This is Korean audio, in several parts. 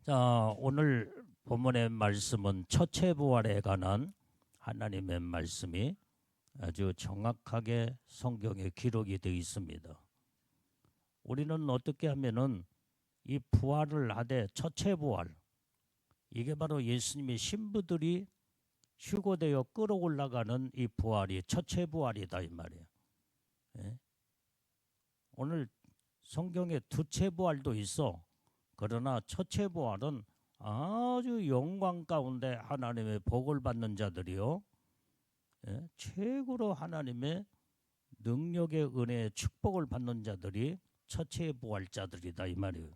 자, 오늘 본문의 말씀은 처체부활에 관한 하나님의 말씀이 아주 정확하게 성경에 기록이 되어 있습니다. 우리는 어떻게 하면은 이 부활을 하되 처체부활, 이게 바로 예수님의 신부들이 휴거되어 끌어올라가는 이 부활이 처체부활이다 이 말이에요. 예? 오늘 성경에 두체부활도 있어. 그러나 처체부활은 아주 영광 가운데 하나님의 복을 받는 자들이요, 최고로 하나님의 능력의 은혜의 축복을 받는 자들이 처체부활자들이다 이 말이에요.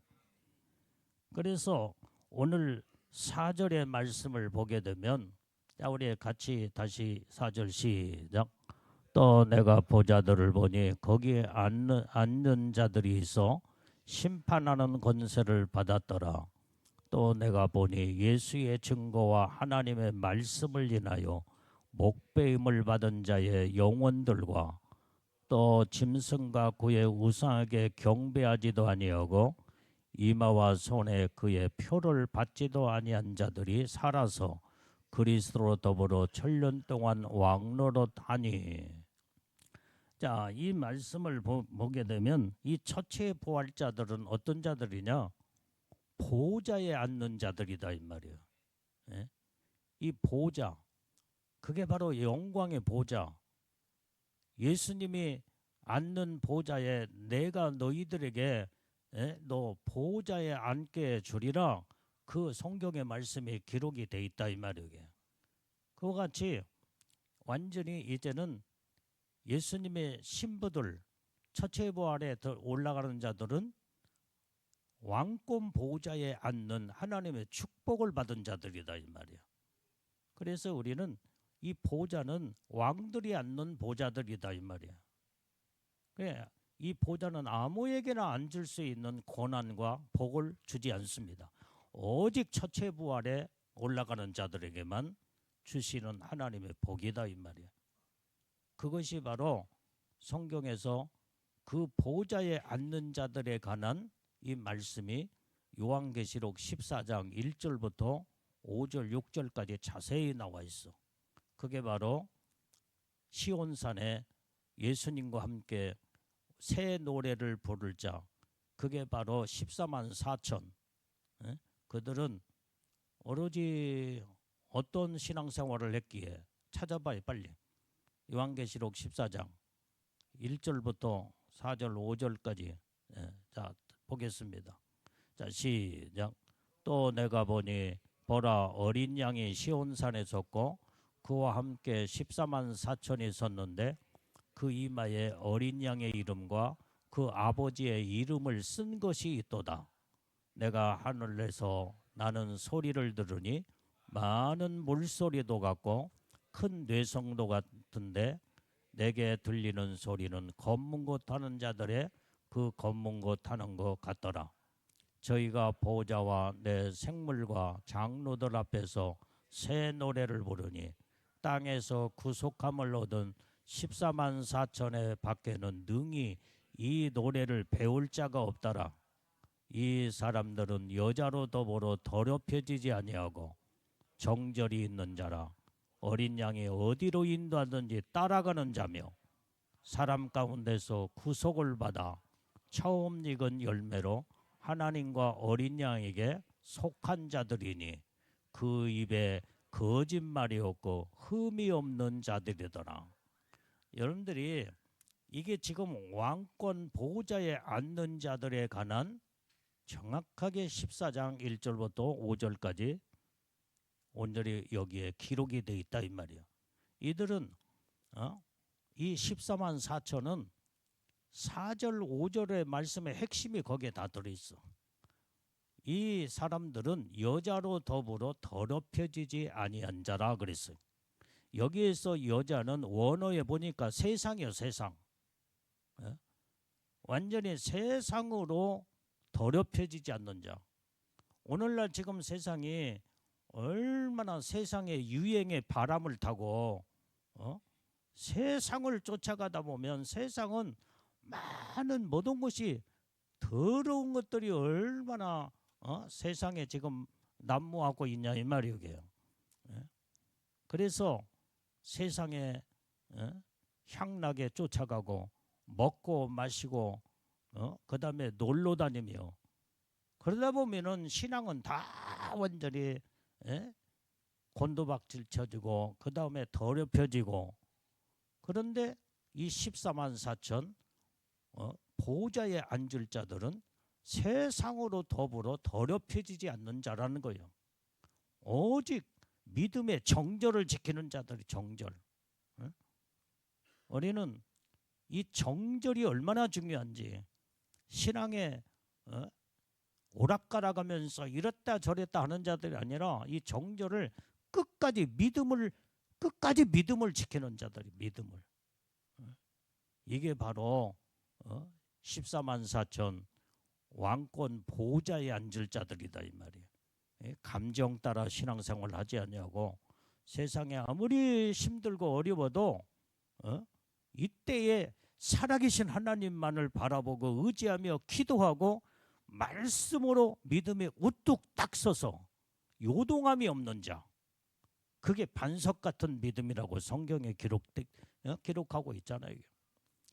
그래서 오늘 4절의 말씀을 보게 되면, 자, 우리 같이 다시 4절 시작. 또 내가 보자들을 보니 거기에 앉는 자들이 있어 심판하는 권세를 받았더라. 또 내가 보니 예수의 증거와 하나님의 말씀을 인하여 목배임을 받은 자의 영혼들과 또 짐승과 그의 우상에게 경배하지도 아니하고 이마와 손에 그의 표를 받지도 아니한 자들이 살아서 그리스도로 더불어 천년 동안 왕노릇하니. 자, 이 말씀을 보게 되면 이 처체 부활자들은 어떤 자들이냐? 보좌에 앉는 자들이다 이 말이에요. 예? 이 보좌, 그게 바로 영광의 보좌. 예수님이 앉는 보좌에 내가 너희들에게 너 보좌에 앉게 주리라, 그 성경의 말씀이 기록이 돼 있다 이 말이에요. 그와 같이 완전히 이제는 예수님의 신부들, 처체부활에 올라가는 자들은 왕권 보좌에 앉는 하나님의 축복을 받은 자들이다 이 말이야. 그래서 우리는 이 보좌는 왕들이 앉는 보좌들이다 이 말이야. 그래, 이 보좌는 아무에게나 앉을 수 있는 권한과 복을 주지 않습니다. 오직 처체부활에 올라가는 자들에게만 주시는 하나님의 복이다 이 말이야. 그것이 바로 성경에서 그 보좌에 앉는 자들에 관한 이 말씀이 요한계시록 14장 1절부터 5절 6절까지 자세히 나와 있어. 그게 바로 시온산에 예수님과 함께 새 노래를 부를 자, 그게 바로 14만 4천. 그들은 오로지 어떤 신앙생활을 했기에 찾아봐요 빨리. 요한계시록 14장 1절부터 4절 5절까지. 자, 보겠습니다. 자, 시작. 또 내가 보니 보라, 어린 양이 시온산에 섰고 그와 함께 14만 4천이 섰는데 그 이마에 어린 양의 이름과 그 아버지의 이름을 쓴 것이 있도다. 내가 하늘에서 나는 소리를 들으니 많은 물소리도 같고 큰 뇌성도 같은데, 내게 들리는 소리는 검은 것 타는 자들의 그 검은 것 타는 것 같더라. 저희가 보좌와 내 생물과 장로들 앞에서 새 노래를 부르니 땅에서 구속함을 얻은 14만 4천의 밖에는 능히 이 노래를 배울 자가 없더라. 이 사람들은 여자로 더불어 더럽혀지지 아니하고 정절이 있는 자라 어린 양이 어디로 인도하든지 따라가는 자며 사람 가운데서 구속을 받아 처음 익은 열매로 하나님과 어린 양에게 속한 자들이니 그 입에 거짓말이 없고 흠이 없는 자들이더라. 여러분들이 이게 지금 왕권 보좌에 앉는 자들에 관한 정확하게 14장 1절부터 5절까지 온전히 여기에 기록이 되어 있다 이 말이야. 이들은 이 14만 4천은 4절 5절의 말씀의 핵심이 거기에 다 들어있어. 이 사람들은 여자로 더불어 더럽혀지지 아니한 자라 그랬어요. 여기에서 여자는 원어에 보니까 세상이요, 세상. 완전히 세상으로 더럽혀지지 않는 자. 오늘날 지금 세상이 얼마나 세상의 유행의 바람을 타고 세상을 쫓아가다 보면 세상은 많은 모든 것이 더러운 것들이 얼마나 세상에 지금 난무하고 있냐 이 말이에요. 예? 그래서 세상에 향락에 쫓아가고 먹고 마시고 그다음에 놀러 다니며 그러다 보면은 신앙은 다 완전히 곤두박질 쳐지고 그다음에 더럽혀지고 그런데 이 14만 4천 보좌에 앉을 자들은 세상으로 더불어 더럽혀지지 않는 자라는 거예요. 오직 믿음의 정절을 지키는 자들이 정절. 우리는 이 정절이 얼마나 중요한지 신앙에 오락가락하면서 이랬다 저랬다 하는 자들이 아니라 이 정절을 끝까지 믿음을 지키는 자들이 믿음을. 이게 바로 14만 4천 왕권 보좌에 앉을 자들이다 이 말이에요. 감정 따라 신앙생활을 하지 않냐고 세상에 아무리 힘들고 어려워도 이때에 살아계신 하나님만을 바라보고 의지하며 기도하고 말씀으로 믿음에 우뚝 딱 서서 요동함이 없는 자 그게 반석 같은 믿음이라고 성경에 기록하고 있잖아요.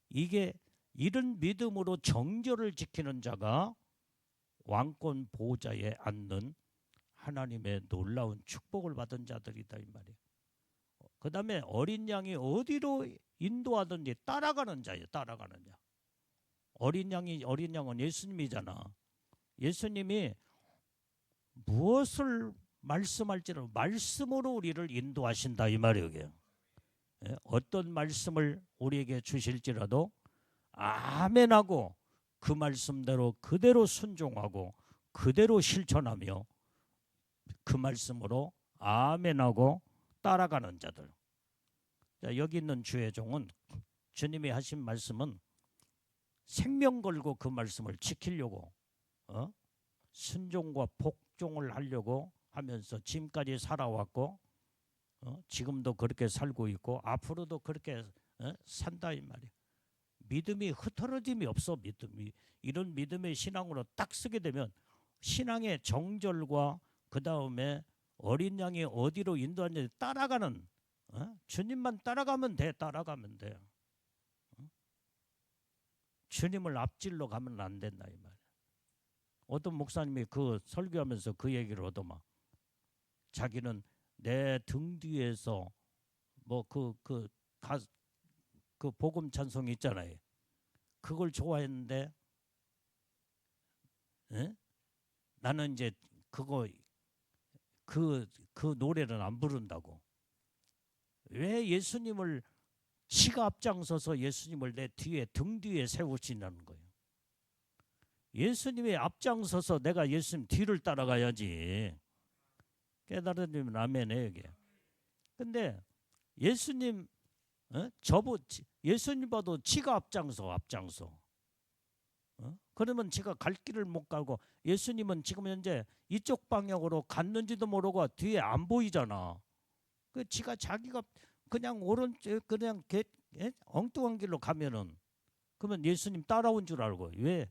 이게 이런 믿음으로 정절을 지키는 자가 왕권 보좌에 앉는 하나님의 놀라운 축복을 받은 자들이다 이 말이에요. 그 다음에 어린 양이 어디로 인도하든지 따라가는 자예요. 따라가는 자. 어린 양은 예수님이잖아. 예수님이 무엇을 말씀할지를 말씀으로 우리를 인도하신다 이 말이에요. 어떤 말씀을 우리에게 주실지라도 아멘하고 그 말씀대로 그대로 순종하고 그대로 실천하며 그 말씀으로 아멘하고 따라가는 자들. 자, 여기 있는 주의 종은 주님이 하신 말씀은 생명 걸고 그 말씀을 지키려고 순종과 복종을 하려고 하면서 지금까지 살아왔고 지금도 그렇게 살고 있고 앞으로도 그렇게 산다 이 말이에요. 믿음이 흐트러짐이 없어. 믿음이 이런 믿음의 신앙으로 딱 쓰게 되면 신앙의 정절과 그 다음에 어린 양이 어디로 인도하는지 따라가는 주님만 따라가면 돼. 따라가면 돼. 주님을 앞질러 가면 안 된다 이 말이야. 어떤 목사님이 그 설교하면서 그 얘기를 얻어막 자기는 내 등 뒤에서 뭐 그 복음 찬송 있잖아요. 그걸 좋아했는데 나는 이제 그 노래는 안 부른다고. 왜 예수님을 지가 앞장서서 예수님을 내 뒤에 등 뒤에 세우시냐는 거예요. 예수님의 앞장서서 내가 예수님 뒤를 따라가야지. 깨달으면 아멘해 이게. 근데 예수님 예수님 봐도 지가 앞장서. 그러면 지가 갈 길을 못 가고 예수님은 지금 현재 이쪽 방향으로 갔는지도 모르고 뒤에 안 보이잖아. 그 지가 자기가 그냥 오른쪽 그냥 엉뚱한 길로 가면은 그러면 예수님 따라온 줄 알고 왜?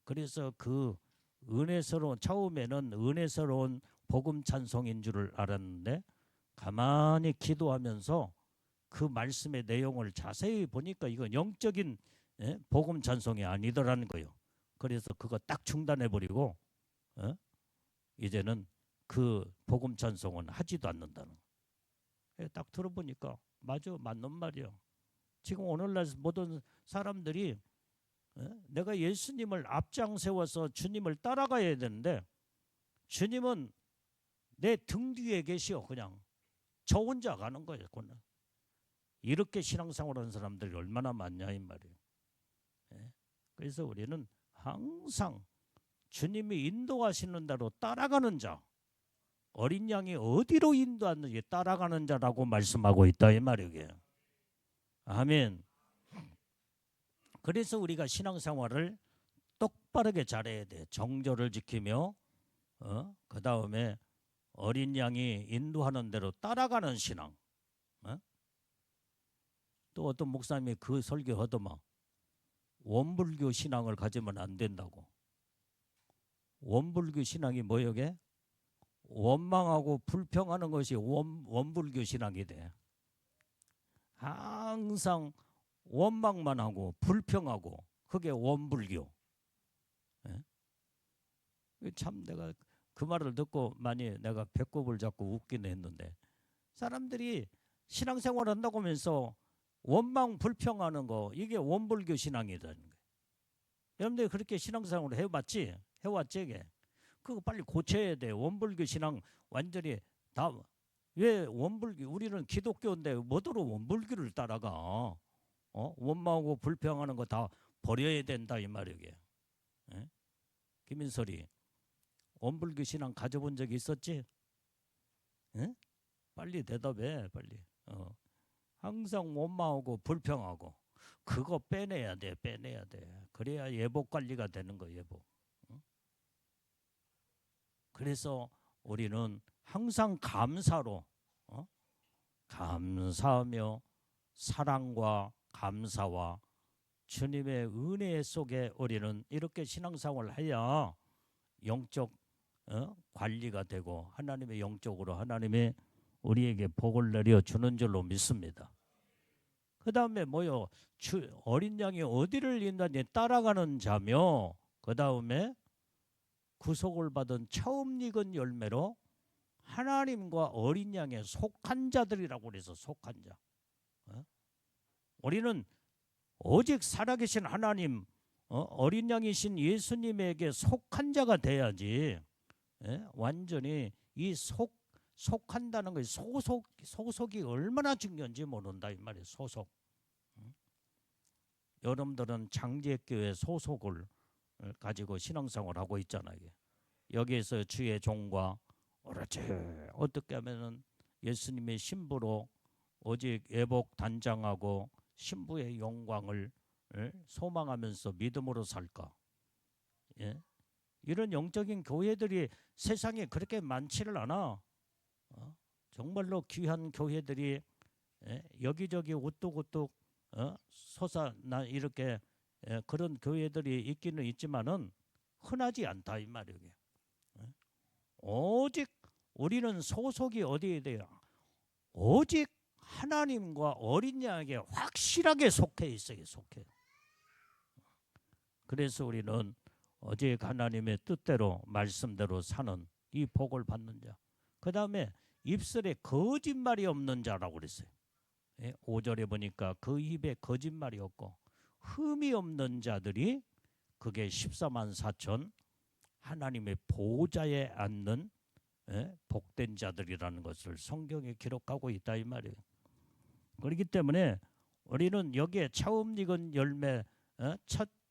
그래서 그 처음에는 은혜스러운 복음 찬송인 줄 알았는데 가만히 기도하면서 그 말씀의 내용을 자세히 보니까 이건 영적인 복음 찬송이 아니더라는 거예요. 그래서 그거 딱 중단해버리고 이제는 그 복음 찬송은 하지도 않는다는 거예요. 딱 들어보니까 맞는 말이에요. 지금 오늘날 모든 사람들이 내가 예수님을 앞장 세워서 주님을 따라가야 되는데 주님은 내 등 뒤에 계시오. 그냥 저 혼자 가는 거예요. 이렇게 신앙생활하는 사람들이 얼마나 많냐 이 말이에요. 그래서 우리는 항상 주님이 인도하시는 대로 따라가는 자, 어린 양이 어디로 인도하는지 따라가는 자라고 말씀하고 있다 이 말이에요. 아멘. 그래서 우리가 신앙생활을 똑바르게 잘해야 돼. 정절을 지키며 그 다음에 어린 양이 인도하는 대로 따라가는 신앙. 또 어떤 목사님이 그 설교하더만 원불교 신앙을 가지면 안 된다고. 원불교 신앙이 뭐여게? 원망하고 불평하는 것이 원불교 신앙이 돼. 항상 원망만 하고 불평하고 그게 원불교. 예? 참 내가 그 말을 듣고 많이 내가 배꼽을 잡고 웃긴 했는데, 사람들이 신앙생활 한다고 하면서 원망 불평하는 거, 이게 원불교 신앙이라는 거예요. 여러분들이 그렇게 신앙생활을 해봤지? 해왔지? 이게 그거 빨리 고쳐야 돼. 원불교 신앙 완전히 다. 왜 원불교? 우리는 기독교인데 뭐더러 원불교를 따라가? 원망하고 불평하는 거 다 버려야 된다 이 말이에요. 예? 김인설이 원불교 신앙 가져본 적이 있었지? 예? 빨리 대답해, 빨리. 항상 원망하고 불평하고 그거 빼내야 돼, 빼내야 돼. 그래야 예복 관리가 되는 거, 예복. 그래서 우리는 항상 감사로, 감사하며 사랑과 감사와 주님의 은혜 속에 우리는 이렇게 신앙생활을 해야 영적 관리가 되고 하나님의 영적으로 하나님의 우리에게 복을 내려 주는 줄로 믿습니다. 그 다음에 뭐요? 어린 양이 어디를 인하니 따라가는 자며, 그 다음에 구속을 받은 처음 익은 열매로 하나님과 어린 양에 속한 자들이라고 그래서 속한 자. 우리는 오직 살아계신 하나님, 어린 양이신 예수님에게 속한 자가 돼야지. 완전히 이 속한다는 것이 소속이 얼마나 중요한지 모른다 이 말이에요. 소속. 여러분들은 장제교회 소속을 가지고 신앙생활을 하고 있잖아요. 여기에서 주의 종과 오로지 어떻게 하면은 예수님의 신부로 오직 예복 단장하고 신부의 영광을 소망하면서 믿음으로 살까? 예? 이런 영적인 교회들이 세상에 그렇게 많지를 않아. 정말로 귀한 교회들이 여기저기 우뚝우뚝 솟아나 이렇게 그런 교회들이 있기는 있지만은 흔하지 않다 이 말이에요. 오직 우리는 소속이 어디에 돼요? 오직 하나님과 어린 양에게 확실하게 속해 있어요. 속해. 그래서 우리는 오직 하나님의 뜻대로 말씀대로 사는 이 복을 받는 자. 그 다음에 입술에 거짓말이 없는 자라고 그랬어요. 5절에 보니까 그 입에 거짓말이 없고 흠이 없는 자들이 그게 14만 4천 하나님의 보좌에 앉는 복된 자들이라는 것을 성경에 기록하고 있다 이 말이에요. 그렇기 때문에 우리는 여기에 처음 익은 열매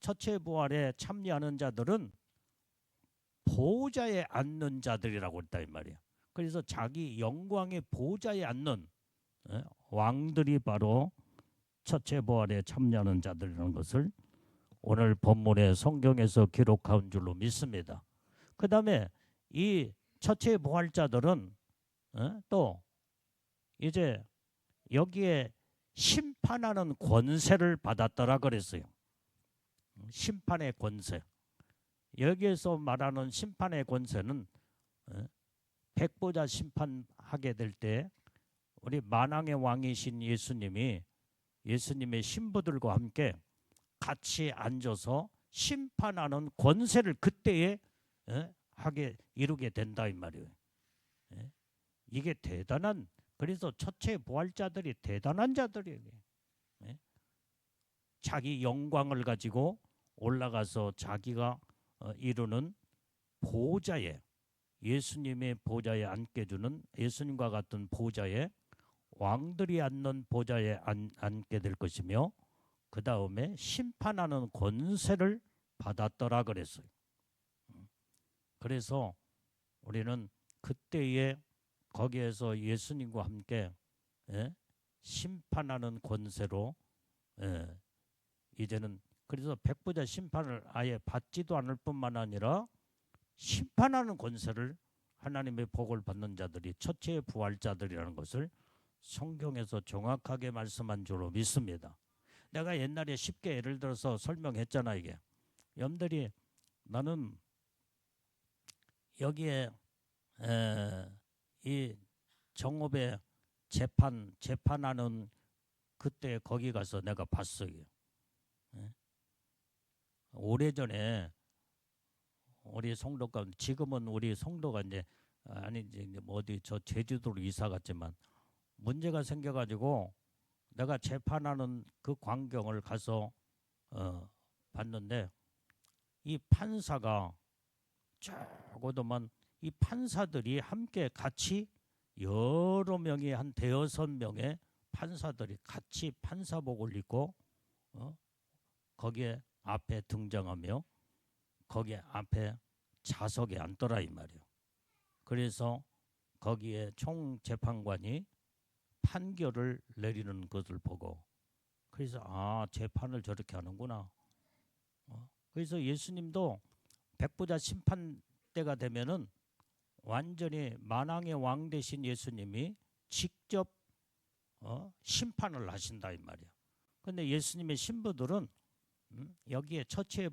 첫째 부활에 참여하는 자들은 보좌에 앉는 자들이라고 했다 이 말이에요. 그래서 자기 영광의 보좌에 앉는 왕들이 바로 첫째 부활에 참여하는 자들이라는 것을 오늘 본문의 성경에서 기록한 줄로 믿습니다. 그 다음에 이 첫째 부활자들은 또 이제 여기에 심판하는 권세를 받았더라 그랬어요. 심판의 권세. 여기에서 말하는 심판의 권세는 백보자 심판하게 될 때 우리 만왕의 왕이신 예수님이 예수님의 신부들과 함께 같이 앉아서 심판하는 권세를 그때에 하게 이루게 된다 이 말이에요. 이게 대단한, 그래서 첫째 부활자들이 대단한 자들이에요. 자기 영광을 가지고 올라가서 자기가 이루는 보좌에, 예수님의 보좌에 앉게 주는, 예수님과 같은 보좌에, 왕들이 앉는 보좌에 앉게 될 것이며 그 다음에 심판하는 권세를 받았더라 그랬어요. 그래서 우리는 그때에 거기에서 예수님과 함께 심판하는 권세로 이제는, 그래서 백보자 심판을 아예 받지도 않을 뿐만 아니라 심판하는 권세를 하나님의 복을 받는 자들이 첫째 부활자들이라는 것을 성경에서 정확하게 말씀한 줄로 믿습니다. 내가 옛날에 쉽게 예를 들어서 설명했잖아. 이게 여러분들이 나는 여기에 이 정읍에 재판하는 그때 거기 가서 내가 봤어요. 오래전에 우리 성도가, 지금은 우리 성도가 이제 아니지 뭐 어디 저 제주도로 이사 갔지만 문제가 생겨가지고 내가 재판하는 그 광경을 가서 봤는데, 이 판사가 적어도만 이 판사들이 함께 같이 여러 명이 한 대여섯 명의 판사들이 같이 판사복을 입고 거기에 앞에 등장하며 거기에 앞에 좌석에 앉더라 이 말이에요. 그래서 거기에 총재판관이 판결을 내리는 것을 보고, 그래서 재판을 저렇게 하는구나. 그래서 예수님도 백부자 심판 때가 되면은 완전히 만왕의 왕 되신 예수님이 직접 심판을 하신다 이 말이야. 근데 예수님의 신부들은 여기에 처치에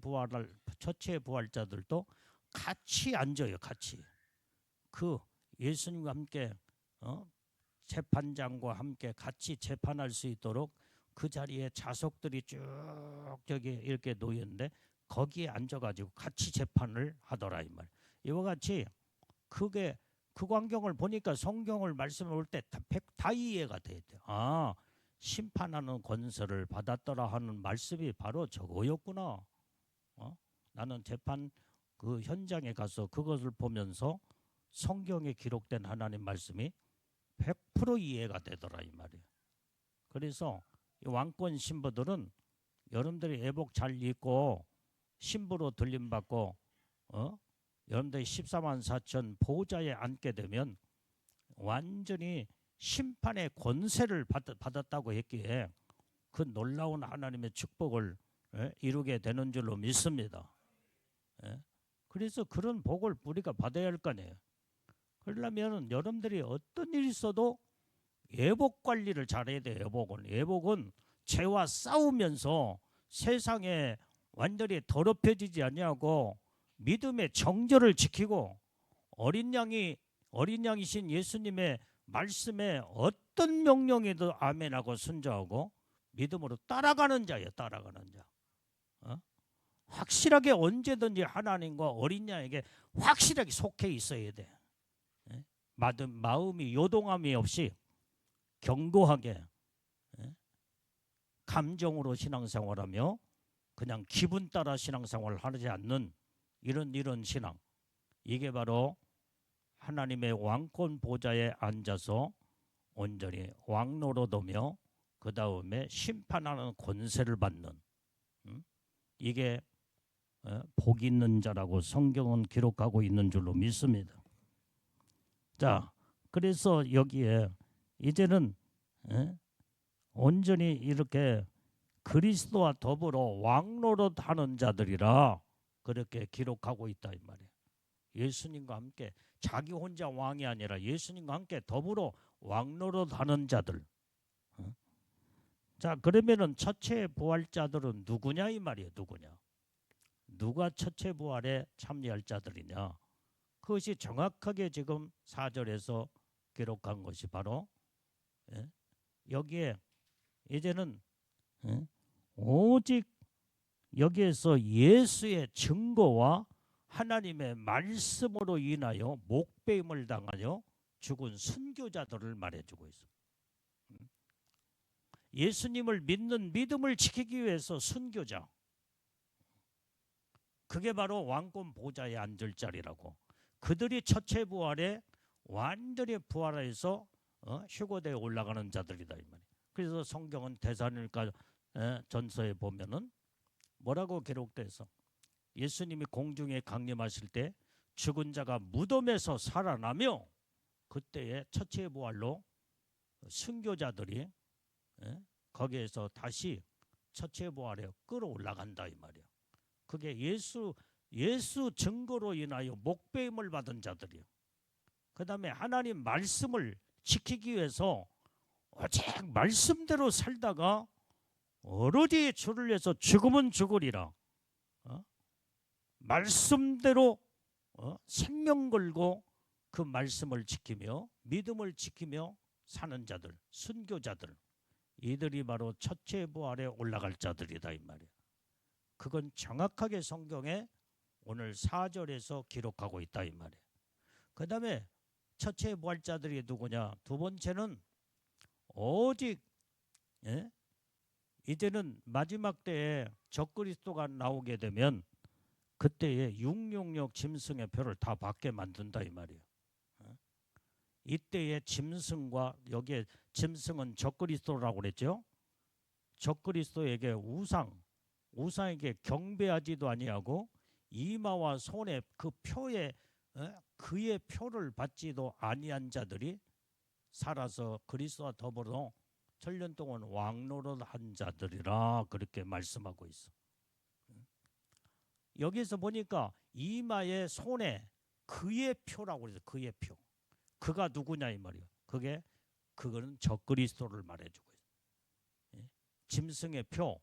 부활자들도 같이 앉아요. 같이 그 예수님과 함께 재판장과 함께 같이 재판할 수 있도록 그 자리에 좌석들이 쭉 저기 이렇게 놓였는데 거기에 앉아가지고 같이 재판을 하더라 이 말. 이와 같이 그게 그 광경을 보니까 성경을 말씀을 올 때 다 이해가 돼야 돼. 심판하는 권세를 받았더라 하는 말씀이 바로 저거였구나. 나는 재판 그 현장에 가서 그것을 보면서 성경에 기록된 하나님 말씀이 100% 이해가 되더라 이 말이에요. 그래서 이 왕권 신부들은 여러분들이 예복 잘 입고 신부로 들림받고 여러분들이 14만 4천 보좌에 앉게 되면 완전히 심판의 권세를 받았다고 했기에 그 놀라운 하나님의 축복을 이루게 되는 줄로 믿습니다. 그래서 그런 복을 우리가 받아야 할 거 아니에요. 그러려면 여러분들이 어떤 일이 있어도 예복 관리를 잘해야 돼요. 예복은 죄와 싸우면서 세상에 완전히 더럽혀지지 아니하고 믿음의 정절을 지키고 어린 양이신 예수님의 말씀에 어떤 명령에도 아멘하고 순종하고 믿음으로 따라가는 자예요. 따라가는 자. 확실하게 언제든지 하나님과 어린 양에게 확실하게 속해 있어야 돼. 마음이 요동함이 없이 견고하게 감정으로 신앙생활하며 그냥 기분 따라 신앙생활을 하지 않는 이런 신앙. 이게 바로 하나님의 왕권 보좌에 앉아서 온전히 왕노릇하며 그 다음에 심판하는 권세를 받는, 이게 복 있는 자라고 성경은 기록하고 있는 줄로 믿습니다. 자, 그래서 여기에 이제는 온전히 이렇게 그리스도와 더불어 왕노릇하는 자들이라 그렇게 기록하고 있다 이 말이에요. 예수님과 함께 자기 혼자 왕이 아니라 예수님과 함께 더불어 왕노릇하는 자들. 자, 그러면은 첫째 부활자들은 누구냐 이 말이에요. 누가 첫째 부활에 참여할 자들이냐? 그것이 정확하게 지금 4절에서 기록한 것이 바로 여기에 이제는 오직 여기에서 예수의 증거와 하나님의 말씀으로 인하여 목배임을 당하여 죽은 순교자들을 말해주고 있습니다. 예수님을 믿는 믿음을 지키기 위해서 순교자, 그게 바로 왕권 보좌에 앉을 자리라고. 그들이 첫째 부활에 완전히 부활해서 휴거대에 올라가는 자들이다 이 말이에요. 그래서 성경은 데살로니가 전서에 보면은 뭐라고 기록돼서 예수님이 공중에 강림하실 때 죽은 자가 무덤에서 살아나며 그때의 첫째 부활로 순교자들이 거기에서 다시 첫째 부활에 끌어올라간다 이 말이야. 그게 예수 증거로 인하여 목배임을 받은 자들이요. 그 다음에 하나님 말씀을 지키기 위해서 오직 말씀대로 살다가 오로지 주를 위해서 죽으면 죽으리라. 말씀대로 생명 걸고 그 말씀을 지키며 믿음을 지키며 사는 자들, 순교자들, 이들이 바로 첫째 부활에 올라갈 자들이다 이 말이에요. 그건 정확하게 성경에 오늘 4절에서 기록하고 있다 이 말이에요. 그 다음에 첫째 부활자들이 누구냐? 두 번째는 오직 이제는 마지막 때에 적그리스도가 나오게 되면 그때에 666 짐승의 표를 다 받게 만든다 이 말이에요. 이때의 짐승과 여기에 짐승은 적그리스도라고 그랬죠. 적그리스도에게 우상에게 경배하지도 아니하고 이마와 손에 그 표에 그의 표를 받지도 아니한 자들이 살아서 그리스도와 더불어 천년 동안 왕노릇한 자들이라 그렇게 말씀하고 있어. 여기서 보니까 이마에 손에 그의 표라고 그래서 그의 표. 그가 누구냐 이 말이에요. 그거는 적그리스도를 말해주고 있어요. 짐승의 표,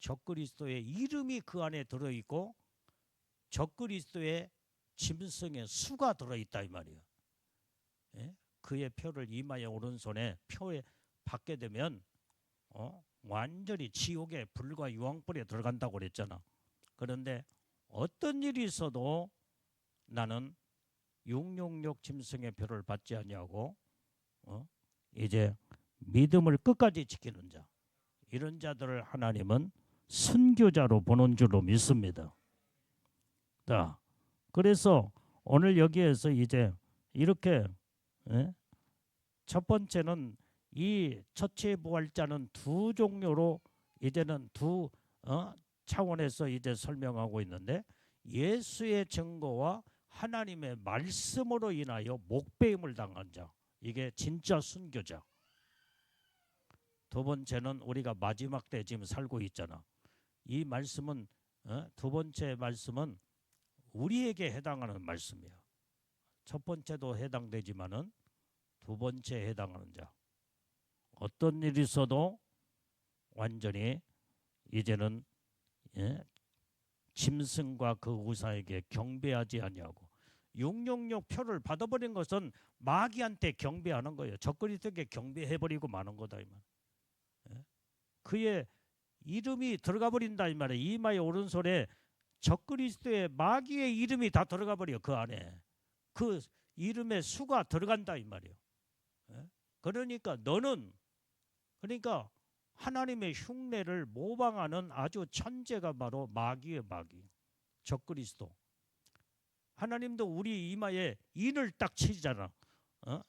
적그리스도의 이름이 그 안에 들어있고 적그리스도의 짐승의 수가 들어있다 이 말이에요. 그의 표를 이마에 오른손에 표에 받게 되면 완전히 지옥의 불과 유황불에 들어간다고 그랬잖아. 그런데 어떤 일이 있어도 나는 666 짐승의 표를 받지 아니하고 이제 믿음을 끝까지 지키는 자, 이런 자들을 하나님은 순교자로 보는 줄로 믿습니다. 자, 그래서 오늘 여기에서 이제 이렇게 첫 번째는 이 첫째 부활자는 두 종류로 이제는 두 차원에서 이제 설명하고 있는데, 예수의 증거와 하나님의 말씀으로 인하여 목배임을 당한 자, 이게 진짜 순교자. 두 번째는 우리가 마지막 때 지금 살고 있잖아. 이 말씀은 두 번째 말씀은 우리에게 해당하는 말씀이야. 첫 번째도 해당되지만은 두 번째에 해당하는 자. 어떤 일이 있어도 완전히 이제는 짐승과 그 우상에게 경배하지 아니하고 666 표를 받아버린 것은 마귀한테 경배하는 거예요. 적그리스도에게 경배해버리고 마는 거다 이 말. 그의 이름이 들어가 버린다 이 말이에요. 이마의 오른손에 적그리스도의 마귀의 이름이 다 들어가 버려. 그 안에 그 이름의 수가 들어간다 이 말이에요. 그러니까 너는 하나님의 흉내를 모방하는 아주 천재가 바로 마귀의 마귀, 적그리스도. 하나님도 우리 이마에 인을 딱 치잖아.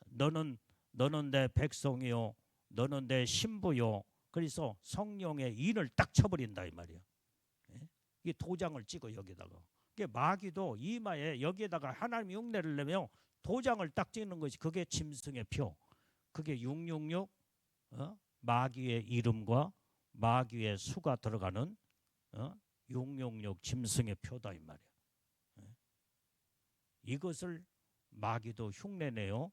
너는 내 백성이요, 너는 내 신부요. 그래서 성령의 인을 딱 쳐버린다 이 말이야. 이 도장을 찍어 여기다가. 마귀도 이마에 여기에다가 하나님 흉내를 내며 도장을 딱 찍는 것이 그게 짐승의 표. 그게 666 마귀의 이름과 마귀의 수가 들어가는 666 짐승의 표다 이 말이야. 이것을 마귀도 흉내내요.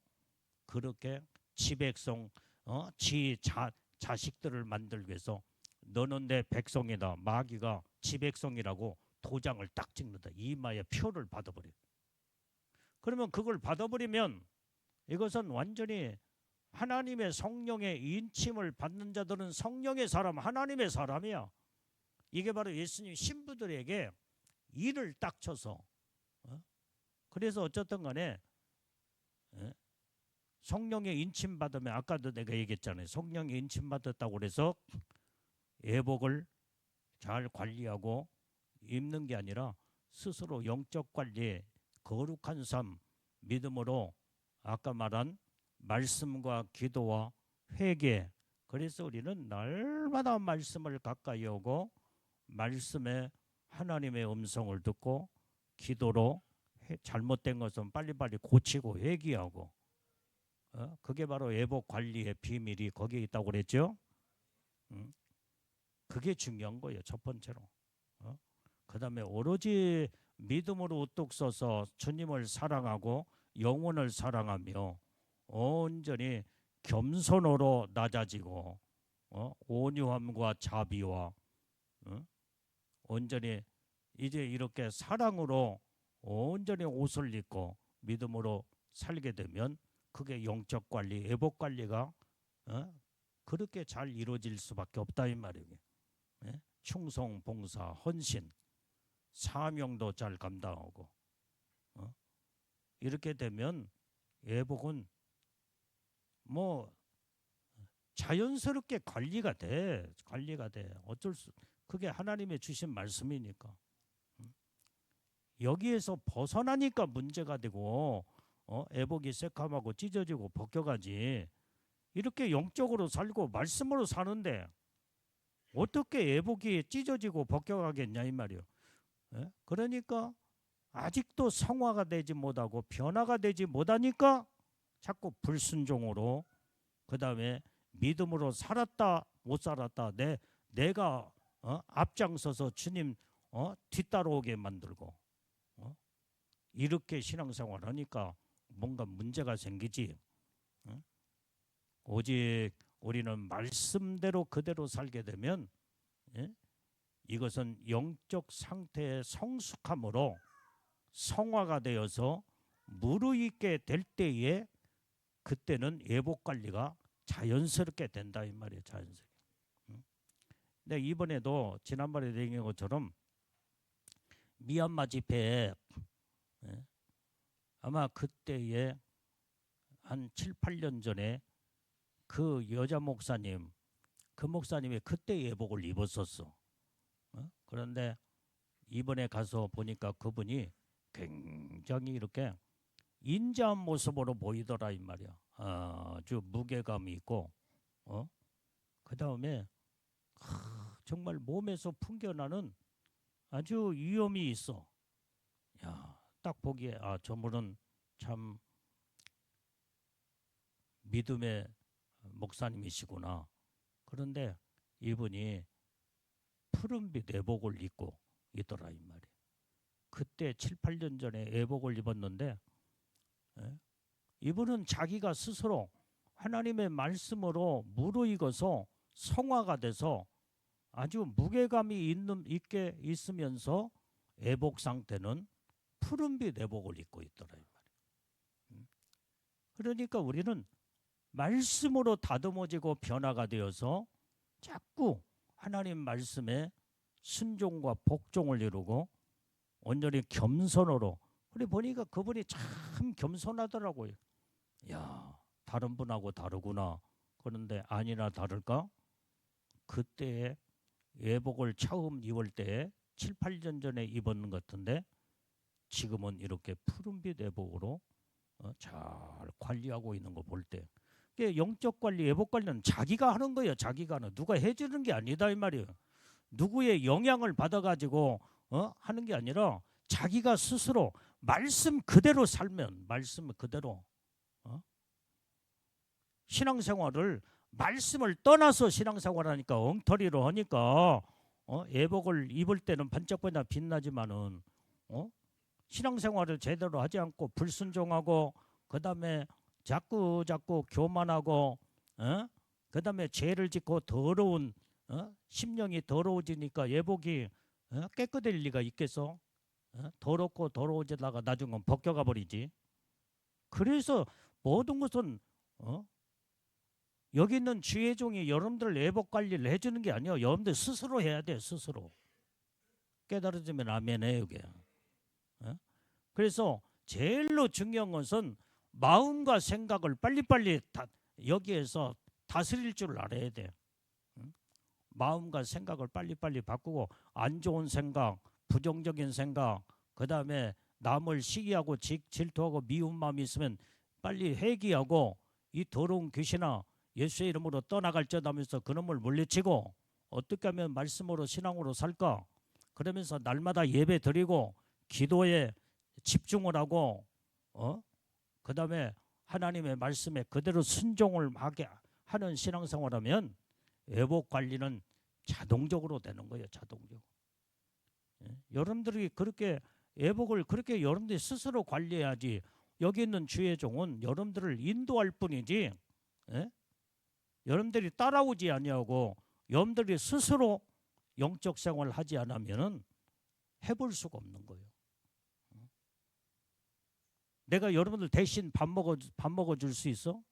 그렇게 지 백성, 자식들을 만들기 위해서 너는 내 백성이다. 마귀가 지 백성이라고 도장을 딱 찍는다. 이마에 표를 받아버려. 그러면 그걸 받아버리면 이것은 완전히 하나님의 성령의 인침을 받는 자들은 성령의 사람, 하나님의 사람이야. 이게 바로 예수님 신부들에게 일을 딱 쳐서 그래서 어쨌든 간에 성령의 인침 받으면 아까도 내가 얘기했잖아요. 성령의 인침 받았다고 그래서 예복을 잘 관리하고 입는 게 아니라 스스로 영적 관리, 거룩한 삶, 믿음으로 아까 말한 말씀과 기도와 회개. 그래서 우리는 날마다 말씀을 가까이 오고 말씀에 하나님의 음성을 듣고 기도로 잘못된 것은 빨리빨리 고치고 회개하고 그게 바로 예복 관리의 비밀이 거기에 있다고 그랬죠. 그게 중요한 거예요. 첫 번째로. 그 다음에 오로지 믿음으로 우뚝 서서 주님을 사랑하고 영혼을 사랑하며 온전히 겸손으로 낮아지고 온유함과 자비와 온전히 이제 이렇게 사랑으로 온전히 옷을 입고 믿음으로 살게 되면 그게 영적 관리, 애복 관리가 그렇게 잘 이루어질 수밖에 없다 이 말이에요. 예? 충성, 봉사, 헌신, 사명도 잘 감당하고 이렇게 되면 애복은 뭐 자연스럽게 관리가 돼. 어쩔 수 그게 하나님의 주신 말씀이니까. 여기에서 벗어나니까 문제가 되고 애복이 새카맣고 찢어지고 벗겨가지. 이렇게 영적으로 살고 말씀으로 사는데 어떻게 애복이 찢어지고 벗겨가겠냐 이 말이요. 예? 그러니까 아직도 성화가 되지 못하고 변화가 되지 못하니까 자꾸 불순종으로 그다음에 믿음으로 살았다 못 살았다 내가 앞장서서 주님 뒤따라오게 만들고 이렇게 신앙생활을 하니까 뭔가 문제가 생기지. 오직 우리는 말씀대로 그대로 살게 되면 이것은 영적 상태의 성숙함으로 성화가 되어서 무르익게 될 때에 그때는 애복 관리가 자연스럽게 된다 이 말이에요. 자연스럽게. 근데 이번에도 지난번에 얘기한 것처럼 미얀마 집회에 아마 그때에 한 7, 8년 전에 그 여자 목사님, 그 목사님이 그때 예복을 입었었어. 그런데 이번에 가서 보니까 그분이 굉장히 이렇게 인자한 모습으로 보이더라 이 말이야. 아주 무게감이 있고, 그 다음에 정말 몸에서 풍겨나는 아주 위엄이 있어. 야, 딱 보기에 저 분은 참 믿음의 목사님이시구나. 그런데 이분이 푸른빛 애복을 입고 있더라 이 말이에요. 그때 7, 8년 전에 애복을 입었는데 이분은 자기가 스스로 하나님의 말씀으로 무르익어서 성화가 돼서 아주 무게감이 있게 있으면서 애복 상태는 푸른빛 애복을 입고 있더라 이 말이에요. 그러니까 우리는 말씀으로 다듬어지고 변화가 되어서 자꾸 하나님 말씀에 순종과 복종을 이루고 온전히 겸손으로. 그래 보니까 그분이 참 겸손하더라고요. 야, 다른 분하고 다르구나. 그런데 아니나 다를까? 그때에 예복을 처음 입을 때에 7, 8년 전에 입었는 것 같은데 지금은 이렇게 푸른빛 예복으로 잘 관리하고 있는 거 볼 때 영적 관리, 예복 관리는 자기가 하는 거예요. 자기가 하는. 누가 해주는 게 아니다 이 말이에요. 누구의 영향을 받아가지고 하는 게 아니라 자기가 스스로 말씀 그대로 살면 말씀 그대로 신앙생활을 말씀을 떠나서 신앙생활하니까 엉터리로 하니까 예복을 입을 때는 반짝반짝 빛나지만은 신앙생활을 제대로 하지 않고 불순종하고 그다음에 자꾸 교만하고 그다음에 죄를 짓고 더러운 심령이 더러워지니까 예복이 깨끗할 리가 있겠어? 더럽고 더러워지다가 나중은 벗겨가 버리지. 그래서 모든 것은 여기 있는 주의 종이 여러분들 예복 관리를 해주는 게 아니에요. 여러분들 스스로 해야 돼. 스스로. 깨달아지면 아멘해 이게. 그래서 제일로 중요한 것은 마음과 생각을 빨리빨리 여기에서 다스릴 줄 알아야 돼. 마음과 생각을 빨리빨리 바꾸고 안 좋은 생각, 부정적인 생각, 그 다음에 남을 시기하고 질투하고 미운 마음이 있으면 빨리 회개하고 이 더러운 귀신아 예수의 이름으로 떠나갈지어다 하면서 그놈을 물리치고 어떻게 하면 말씀으로 신앙으로 살까? 그러면서 날마다 예배 드리고 기도에 집중을 하고 그 다음에 하나님의 말씀에 그대로 순종을 하게 하는 신앙생활하면 예복 관리는 자동적으로 되는 거예요. 자동적으로. 여러분들이 그렇게 예복을 그렇게 여러분들이 스스로 관리해야지. 여기 있는 주의 종은 여러분들을 인도할 뿐이지 여러분들이 따라오지 아니하고 여러분들이 스스로 영적 생활을 하지 않으면 해볼 수가 없는 거예요. 내가 여러분들 대신 밥 먹어 줄 수 있어?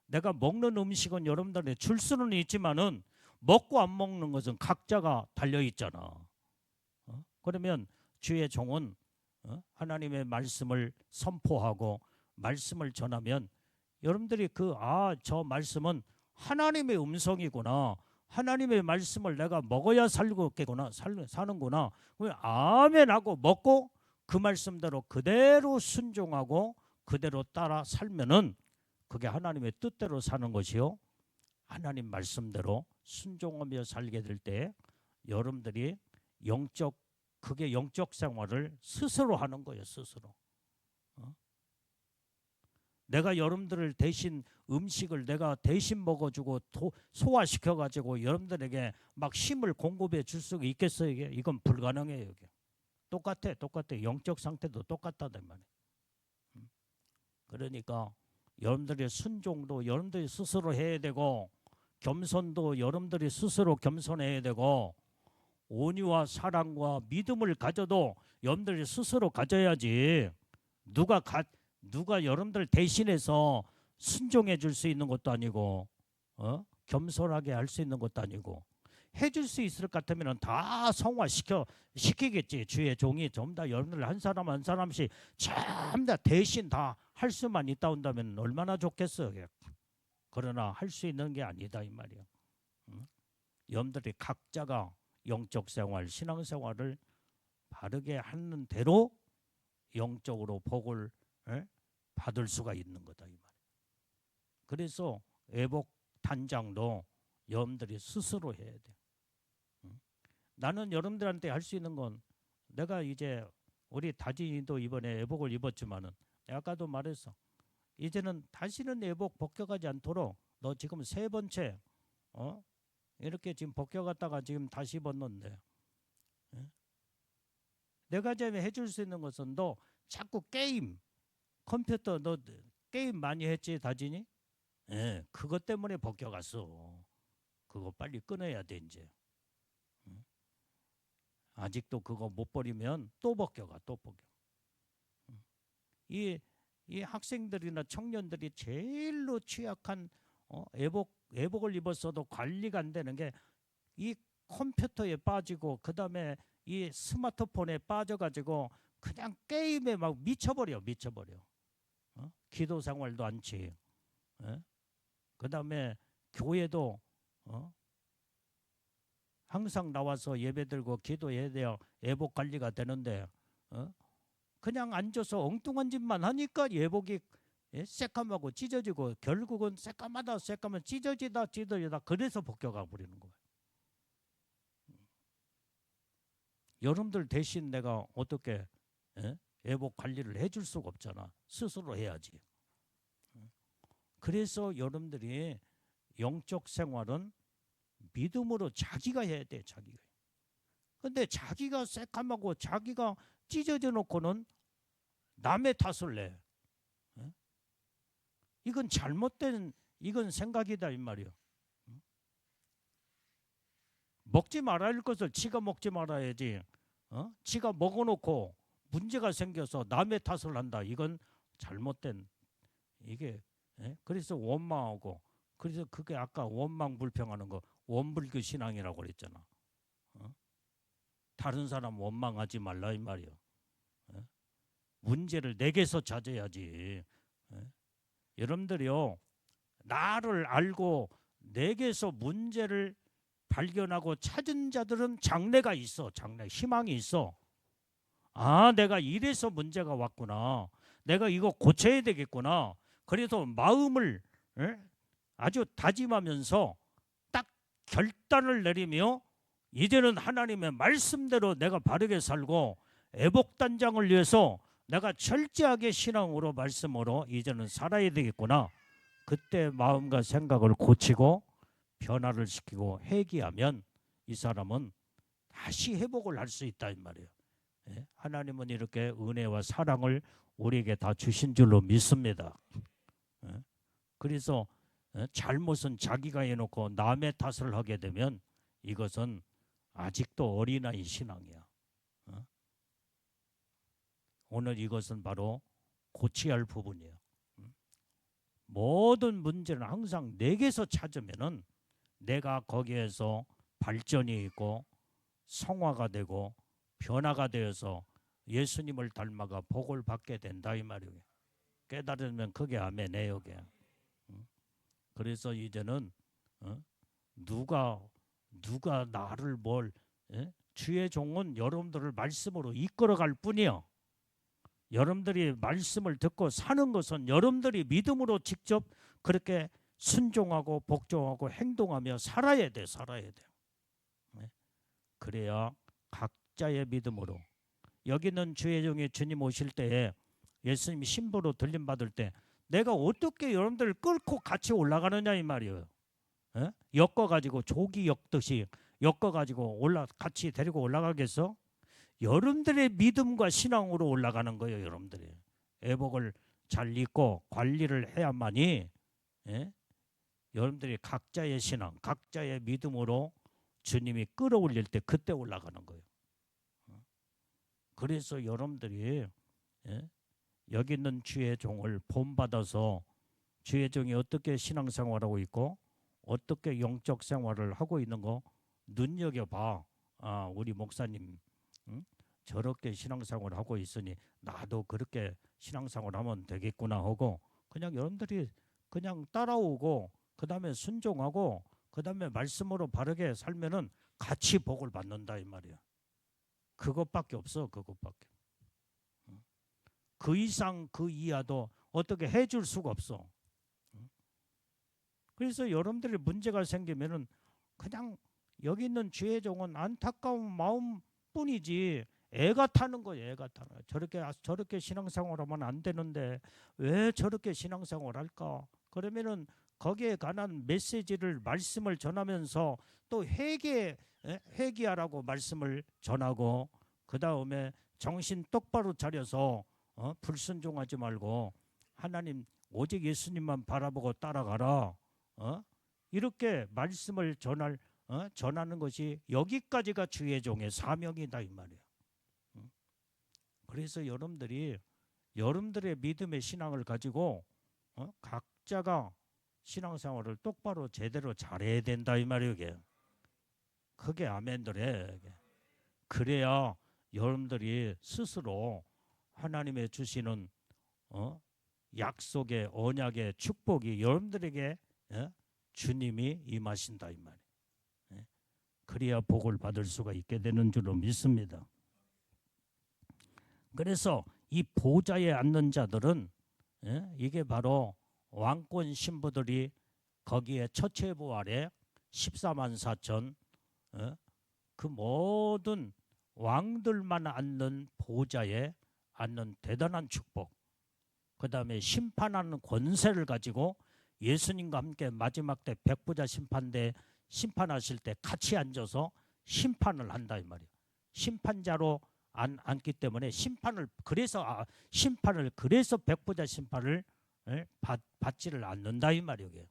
내가 먹는 음식은 여러분들한테 줄 수는 있지만은 먹고 안 먹는 것은 각자가 달려 있잖아. 그러면 주의 종은 하나님의 말씀을 선포하고 말씀을 전하면 여러분들이 저 말씀은 하나님의 음성이구나. 하나님의 말씀을 내가 먹어야 살겠구나. 사는구나. 아멘 하고 먹고 그 말씀대로 그대로 순종하고 그대로 따라 살면은 그게 하나님의 뜻대로 사는 것이요. 하나님 말씀대로 순종하며 살게 될 때 여러분들이 그게 영적 생활을 스스로 하는 거예요. 스스로. 내가 여러분들을 대신 음식을 내가 대신 먹어주고 소화시켜가지고 여러분들에게 막 힘을 공급해 줄 수가 있겠어요? 이건 불가능해요. 이게. 똑같아. 영적 상태도 똑같다는 말이에요. 그러니까 여러분들의 순종도 여러분들이 스스로 해야 되고 겸손도 여러분들이 스스로 겸손해야 되고 온유와 사랑과 믿음을 가져도 여러분들이 스스로 가져야지 누가 여러분들 대신해서 순종해 줄 수 있는 것도 아니고 겸손하게 할 수 있는 것도 아니고 해줄 수 있을 것 같으면 다 시키겠지. 주의 종이 전부 다 여러분들 한 사람 한 사람씩 전부 다 대신 다 할 수만 있다 온다면 얼마나 좋겠어. 그러나 할 수 있는 게 아니다 이 말이야. 여러분들이 각자가 영적 생활, 신앙 생활을 바르게 하는 대로 영적으로 복을 받을 수가 있는 거다 이 말이야. 그래서 애복 단장도 여러분들이 스스로 해야 돼. 나는 여러분들한테 할 수 있는 건 내가 이제 우리 다진이도 이번에 애복을 입었지만은 아까도 말했어. 이제는 다시는 애복 벗겨가지 않도록 너 지금 3번째 이렇게 지금 벗겨갔다가 지금 다시 입었는데 내가 지금 해줄 수 있는 것은 너 자꾸 컴퓨터 너 게임 많이 했지 다진이? 그것 때문에 벗겨갔어. 그거 빨리 끊어야 돼 이제. 아직도 그거 못 버리면 또 벗겨. 이 학생들이나 청년들이 제일로 취약한 애복을 입었어도 관리가 안 되는 게 이 컴퓨터에 빠지고 그다음에 이 스마트폰에 빠져가지고 그냥 게임에 막 미쳐버려. 기도 생활도 않지. 그다음에 교회도 항상 나와서 예배드리고 기도해야 돼요. 애복 관리가 되는데 그냥 앉아서 엉뚱한 짓만 하니까 예복이 새까맣고 찢어지고 결국은 새까맣다 찢어지다 그래서 벗겨가 버리는 거예요. 여러분들 대신 내가 어떻게 애복 관리를 해줄 수가 없잖아. 스스로 해야지. 그래서 여러분들이 영적 생활은 믿음으로 자기가 해야 돼. 자기가. 근데 자기가 새까맣고 자기가 찢어져 놓고는 남의 탓을 내. 이건 잘못된 생각이다 이 말이야. 먹지 말아야 할 것을 지가 먹지 말아야지. 지가 먹어놓고 문제가 생겨서 남의 탓을 한다. 이건 잘못된 이게. 그래서 원망하고 그래서 그게 아까 원망 불평하는 거 원불교 신앙이라고 그랬잖아. 다른 사람 원망하지 말라 이 말이야. 문제를 내게서 찾아야지. 여러분들이요 나를 알고 내게서 문제를 발견하고 찾은 자들은 장래가 있어. 희망이 있어. 내가 이래서 문제가 왔구나. 내가 이거 고쳐야 되겠구나. 그래서 마음을 아주 다짐하면서 딱 결단을 내리며 이제는 하나님의 말씀대로 내가 바르게 살고 애복단장을 위해서 내가 철저하게 신앙으로 말씀으로 이제는 살아야 되겠구나. 그때 마음과 생각을 고치고 변화를 시키고 회개하면 이 사람은 다시 회복을 할 수 있다 이 말이에요. 하나님은 이렇게 은혜와 사랑을 우리에게 다 주신 줄로 믿습니다. 그래서 잘못은 자기가 해놓고 남의 탓을 하게 되면 이것은 아직도 어린아이 신앙이야. 오늘 이것은 바로 고쳐야 할 부분이에요. 모든 문제는 항상 내게서 찾으면은 내가 거기에서 발전이 있고 성화가 되고 변화가 되어서 예수님을 닮아가 복을 받게 된다 이 말이에요. 깨달으면 그게 아멘이에요. 그게. 그래서 이제는 누가 나를 뭘 주의 종은 여러분들을 말씀으로 이끌어갈 뿐이요. 여러분들이 말씀을 듣고 사는 것은 여러분들이 믿음으로 직접 그렇게 순종하고 복종하고 행동하며 살아야 돼. 그래야 각자의 믿음으로 여기는 주의 종이 주님 오실 때에 예수님이 신부로 들림받을 때 내가 어떻게 여러분들을 끌고 같이 올라가느냐 이 말이에요. 엮어가지고 조기 엮듯이 엮어가지고 같이 데리고 올라가겠어? 여러분들의 믿음과 신앙으로 올라가는 거예요. 여러분들이 애복을 잘 입고 관리를 해야만이 여러분들이 각자의 신앙, 각자의 믿음으로 주님이 끌어올릴 때 그때 올라가는 거예요. 그래서 여러분들이 여기 있는 주의 종을 본받아서 주의 종이 어떻게 신앙생활하고 있고 어떻게 영적 생활을 하고 있는 거 눈여겨봐. 우리 목사님 저렇게 신앙생활을 하고 있으니 나도 그렇게 신앙생활을 하면 되겠구나 하고 그냥 여러분들이 그냥 따라오고 그 다음에 순종하고 그 다음에 말씀으로 바르게 살면은 같이 복을 받는다 이 말이야. 그것밖에 없어. 그것밖에. 그 이상 그 이하도 어떻게 해줄 수가 없어. 그래서 여러분들이 문제가 생기면은 그냥 여기 있는 주의 종은 안타까운 마음뿐이지 애가 타는 거예요. 애가 타는 거예요. 저렇게 신앙생활하면 안 되는데 왜 저렇게 신앙생활 할까? 그러면은 거기에 관한 메시지를 말씀을 전하면서 또 회개하라고 말씀을 전하고 그 다음에 정신 똑바로 차려서 불순종하지 말고 하나님 오직 예수님만 바라보고 따라가라. 이렇게 말씀을 전하는 것이 여기까지가 주의 종의 사명이다 이 말이에요. 그래서 여러분들이 여러분들의 믿음의 신앙을 가지고 각자가 신앙생활을 똑바로 제대로 잘해야 된다 이 말이에요. 이게. 그게 아멘들에. 그래야 여러분들이 스스로 하나님의 주시는 약속의 언약의 축복이 여러분들에게 주님이 임하신다 이 말이에요. 그래야 복을 받을 수가 있게 되는 줄로 믿습니다. 그래서 이 보좌에 앉는 자들은 이게 바로 왕권 신부들이 거기에 처체부 아래 14만 4천 그 모든 왕들만 앉는 보좌에 앉는 대단한 축복, 그 다음에 심판하는 권세를 가지고 예수님과 함께 마지막 때 백부자 심판대 심판하실 때 같이 앉아서 심판을 한다 이 말이에요. 심판자로 앉기 때문에 심판을 그래서 백부자 심판을 받지를 않는다 이 말이에요.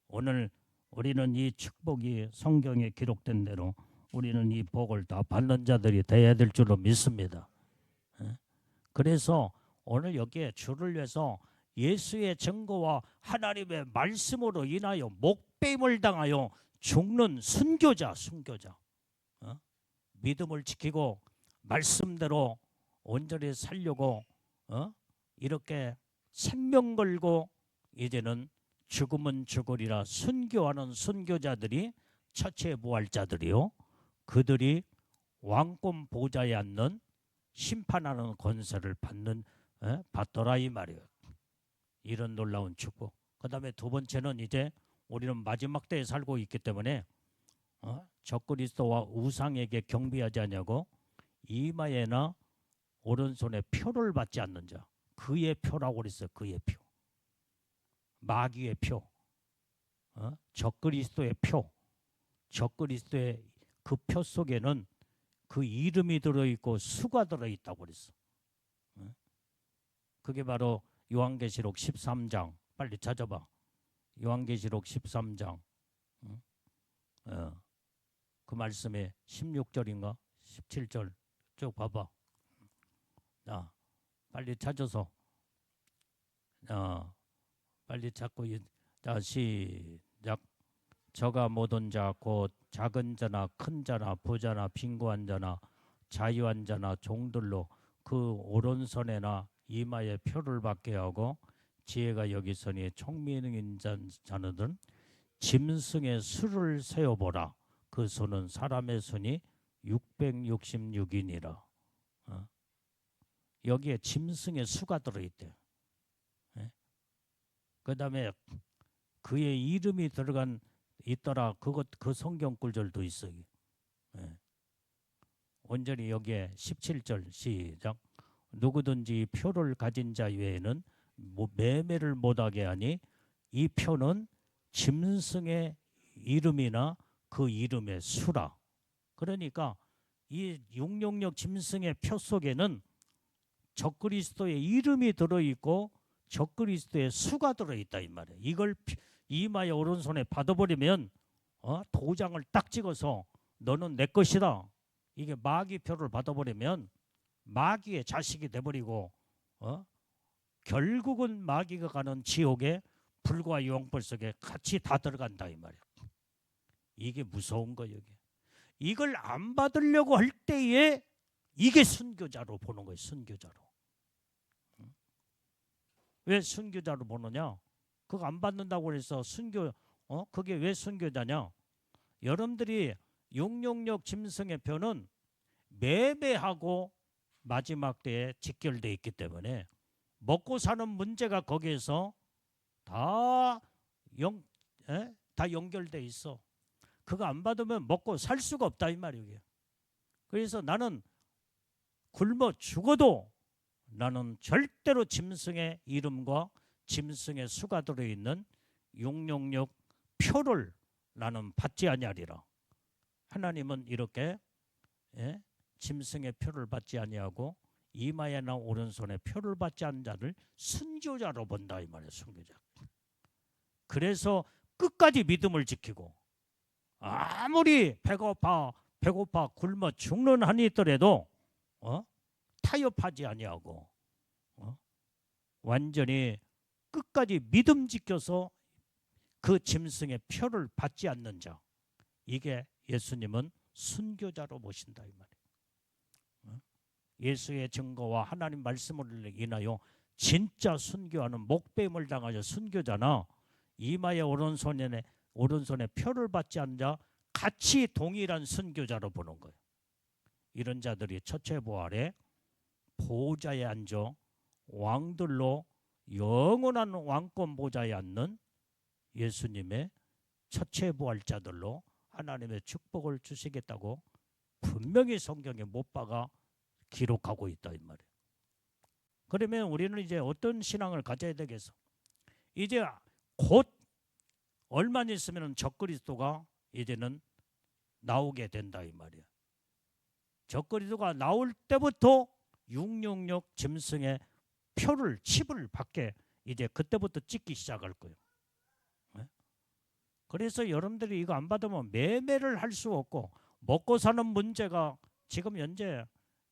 오늘 우리는 이 축복이 성경에 기록된 대로 우리는 이 복을 다 받는 자들이 되어야 될 줄로 믿습니다. 그래서 오늘 여기에 주를 위해서 예수의 증거와 하나님의 말씀으로 인하여 목배임을 당하여 죽는 순교자 믿음을 지키고 말씀대로 온전히 살려고 이렇게 생명 걸고 이제는 죽으면 죽으리라 순교하는 순교자들이 처체 부활자들이요 그들이 왕권 보좌에 앉는 심판하는 권세를 받더라 이 말이에요. 이런 놀라운 축복. 그 다음에 두 번째는 이제 우리는 마지막 때에 살고 있기 때문에 적그리스도와 우상에게 경배하지 않냐고 이마에나 오른손에 표를 받지 않는 자 그의 표라고 그랬어요. 그의 표. 마귀의 표. 적그리스도의 표. 적그리스도의 그 표 속에는 그 이름이 들어있고 수가 들어있다고 그랬어. 그게 바로 요한계시록 13장. 빨리 찾아봐. 요한계시록 13장. 그 말씀에 16절인가 17절 쭉 봐봐. 자, 빨리 찾아서 빨리 찾고 자, 시작. 저가 모든 자 곧 작은 자나 큰 자나 부자나 빈곤한 자나 자유한 자나 종들로 그 오른손에나 이마에 표를 받게 하고 지혜가 여기서니 총명인 자는 짐승의 수를 세어보라. 그 수는 사람의 수니 666이니라. 여기에 짐승의 수가 들어있대요. 그 다음에 그의 이름이 들어간 있더라. 그 성경 구절도 있어요. 온전히 여기에 17절 시작. 누구든지 표를 가진 자 외에는 매매를 못하게 하니 이 표는 짐승의 이름이나 그 이름의 수라. 그러니까 이 666 짐승의 표 속에는 적그리스도의 이름이 들어있고 적그리스도의 수가 들어있다 이 말이에요. 이걸 이마에 오른손에 받아버리면 도장을 딱 찍어서 너는 내 것이다. 이게 마귀표를 받아버리면 마귀의 자식이 돼버리고 결국은 마귀가 가는 지옥에 불과 영벌 속에 같이 다 들어간다 이 말이에요. 이게 무서운 거예요. 이걸 안 받으려고 할 때에 이게 순교자로 보는 거예요. 순교자로. 왜 순교자로 보느냐? 그거 안 받는다고 해서 순교 그게 왜 순교자냐? 여러분들이 666 짐승의 표는 매매하고 마지막 때에 직결되어 있기 때문에 먹고 사는 문제가 거기에서 다 연결돼 있어. 그거 안 받으면 먹고 살 수가 없다 이 말이에요. 그래서 나는 굶어 죽어도 나는 절대로 짐승의 이름과 짐승의 수가 들어있는 666 표를 나는 받지 아니하리라. 하나님은 이렇게 짐승의 표를 받지 아니하고 이마에나 오른손에 표를 받지 않는 자를 순교자로 본다 이 말이에요. 순교자. 그래서 끝까지 믿음을 지키고 아무리 배고파 굶어 죽는 한이 있더라도 타협하지 아니하고 완전히 끝까지 믿음 지켜서 그 짐승의 표를 받지 않는 자, 이게 예수님은 순교자로 보신다 이 말이에요. 예수의 증거와 하나님 말씀을 인하여 진짜 순교하는 목배임을 당하여 순교자나 이마에 오른손에 표를 받지 않는 자 같이 동일한 순교자로 보는 거예요. 이런 자들이 첫째 부활에 보좌에 앉아 왕들로 영원한 왕권 보좌에 앉는 예수님의 첫째 부활자들로 하나님의 축복을 주시겠다고 분명히 성경에 못 박아 기록하고 있다 이 말이에요. 그러면 우리는 이제 어떤 신앙을 가져야 되겠어? 이제 곧 얼마 있으면 적그리스도가 이제는 나오게 된다 이 말이에요. 적그리스도가 나올 때부터 666 짐승의 표를 칩을 받게 이제 그때부터 찍기 시작할 거예요. 그래서 여러분들이 이거 안 받으면 매매를 할 수 없고 먹고 사는 문제가 지금 현재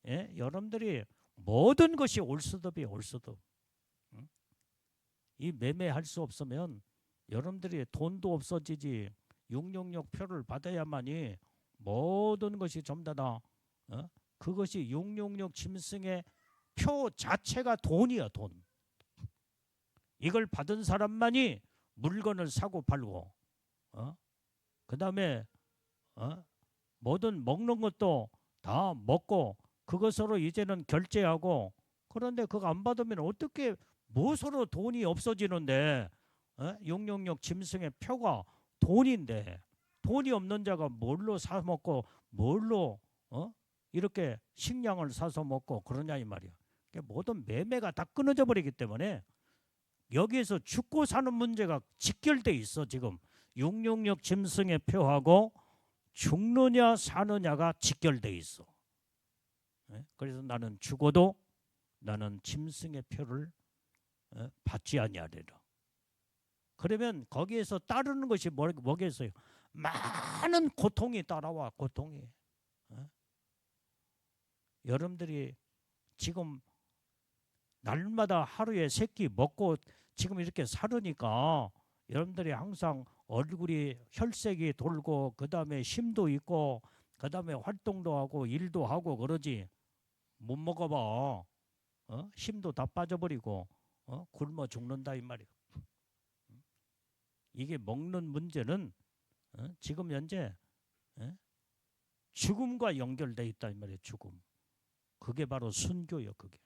여러분들이 모든 것이 올수덥이에요. 올수덥. 이 매매할 수 없으면 여러분들이 돈도 없어지지 666 표를 받아야만이 모든 것이 전부 다 그것이 666 짐승의 표 자체가 돈이야 돈. 이걸 받은 사람만이 물건을 사고 팔고 그 다음에 뭐든 먹는 것도 다 먹고 그것으로 이제는 결제하고 그런데 그거 안 받으면 어떻게 무엇으로 돈이 없어지는데 666 짐승의 표가 돈인데 돈이 없는 자가 뭘로 사 먹고 뭘로 이렇게 식량을 사서 먹고 그러냐 이 말이야. 모든 매매가 다 끊어져 버리기 때문에 여기에서 죽고 사는 문제가 직결돼 있어. 지금 666 짐승의 표하고 죽느냐 사느냐가 직결돼 있어. 그래서 나는 죽어도 나는 짐승의 표를 받지 아니하리라. 그러면 거기에서 따르는 것이 뭐겠어요? 많은 고통이 따라와. 고통이. 여러분들이 지금 날마다 하루에 3끼 먹고 지금 이렇게 살으니까 여러분들이 항상 얼굴이 혈색이 돌고 그다음에 힘도 있고 그다음에 활동도 하고 일도 하고 그러지. 못 먹어봐. 힘도 다 빠져버리고 굶어 죽는다 이 말이야. 이게 먹는 문제는 지금 현재 죽음과 연결돼 있다 이 말이에요. 죽음. 그게 바로 순교요. 그게.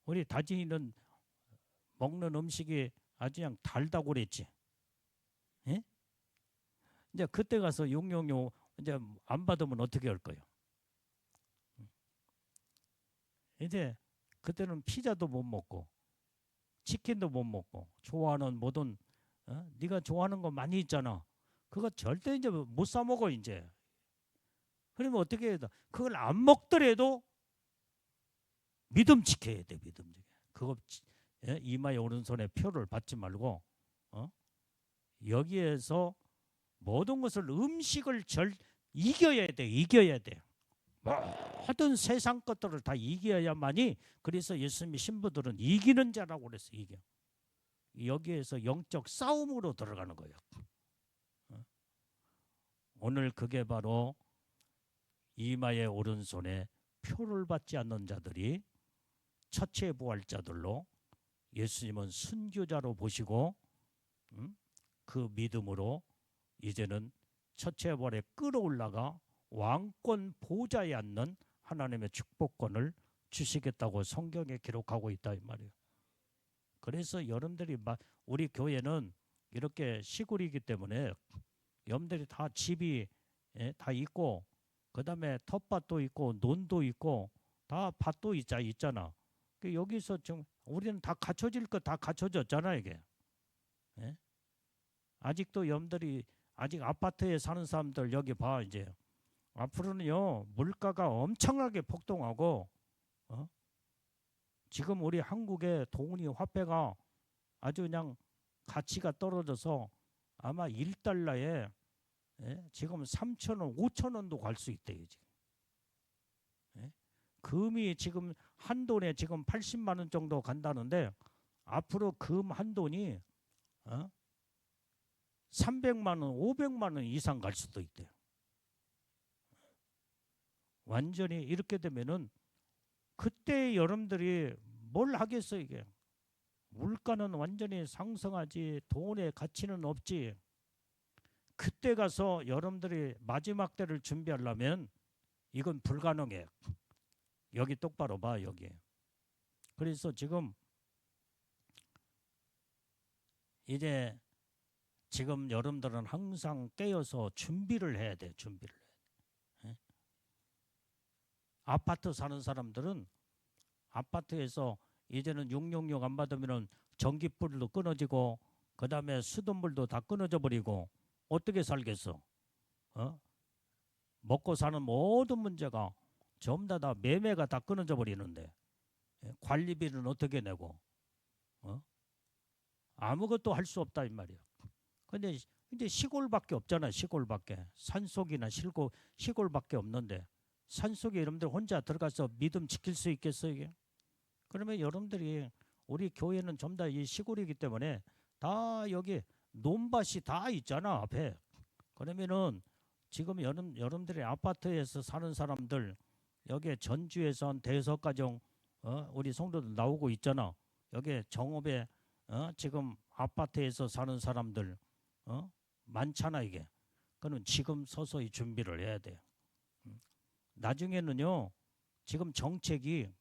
우리 다진이는 먹는 음식이 아주 그냥 달다고 그랬지. 예? 이제 그때 가서 용용용 이제 안 받으면 어떻게 할 거예요? 이제 그때는 피자도 못 먹고 치킨도 못 먹고 좋아하는 뭐든 네가 좋아하는 거 많이 있잖아. 그거 절대 이제 못 사 먹어 이제. 그러면 어떻게 해야 돼? 그걸 안 먹더라도 믿음 지켜야 돼. 믿음 지켜. 그거 이마에 오른손에 표를 받지 말고 여기에서 모든 것을 음식을 이겨야 돼. 이겨야 돼. 모든 세상 것들을 다 이겨야만이 그래서 예수님의 신부들은 이기는 자라고 그랬어. 이겨. 여기에서 영적 싸움으로 들어가는 거예요. 오늘 그게 바로 이마의 오른손에 표를 받지 않는 자들이 첫째 부활자들로 예수님은 순교자로 보시고 그 믿음으로 이제는 첫째 부활에 끌어올라가 왕권 보좌에 앉는 하나님의 축복권을 주시겠다고 성경에 기록하고 있다 이 말이에요. 그래서 여러분들이 우리 교회는 이렇게 시골이기 때문에 여러분들이 다 집이 다 있고 그다음에 텃밭도 있고 논도 있고 다 밭도 있잖아. 여기서 좀 우리는 다 갖춰질 거 다 갖춰졌잖아 이게. 예? 아직도 여러분들이 아직 아파트에 사는 사람들 여기 봐 이제 앞으로는요 물가가 엄청나게 폭등하고 지금 우리 한국의 돈이 화폐가 아주 그냥 가치가 떨어져서 아마 1달러에 지금 3,000원, 5,000원도 갈 수 있대요 지금. 금이 지금 한 돈에 지금 80만 원 정도 간다는데 앞으로 금 한 돈이 300만 원, 500만 원 이상 갈 수도 있대요. 완전히 이렇게 되면은 그때 여러분들이 뭘 하겠어 이게. 물가는 완전히 상승하지 돈의 가치는 없지. 그때 가서 여러분들이 마지막 때를 준비하려면 이건 불가능해. 여기 똑바로 봐 여기. 그래서 지금 이제 지금 여러분들은 항상 깨어서 준비를 해야 돼. 준비를 해야 돼. 아파트 사는 사람들은 아파트에서 이제는 666 안 받으면 전기불도 끊어지고 그 다음에 수돗물도 다 끊어져 버리고 어떻게 살겠어? 먹고 사는 모든 문제가 전부 다 매매가 다 끊어져 버리는데 관리비는 어떻게 내고 아무것도 할 수 없다 이 말이야. 근데 이제 시골밖에 없잖아. 시골밖에 산속이나 시골밖에 없는데 산속에 여러분들 혼자 들어가서 믿음 지킬 수 있겠어 이게? 그러면 여러분들이 우리 교회는 전부 다 이 시골이기 때문에 다 여기 논밭이 다 있잖아 앞에. 그러면은 지금 여러분들이 아파트에서 사는 사람들 여기 전주에서 한 5가정 우리 성도들 나오고 있잖아. 여기 정읍에 지금 아파트에서 사는 사람들 많잖아 이게. 그는 지금 서서히 준비를 해야 돼요. 나중에는요 지금 정책이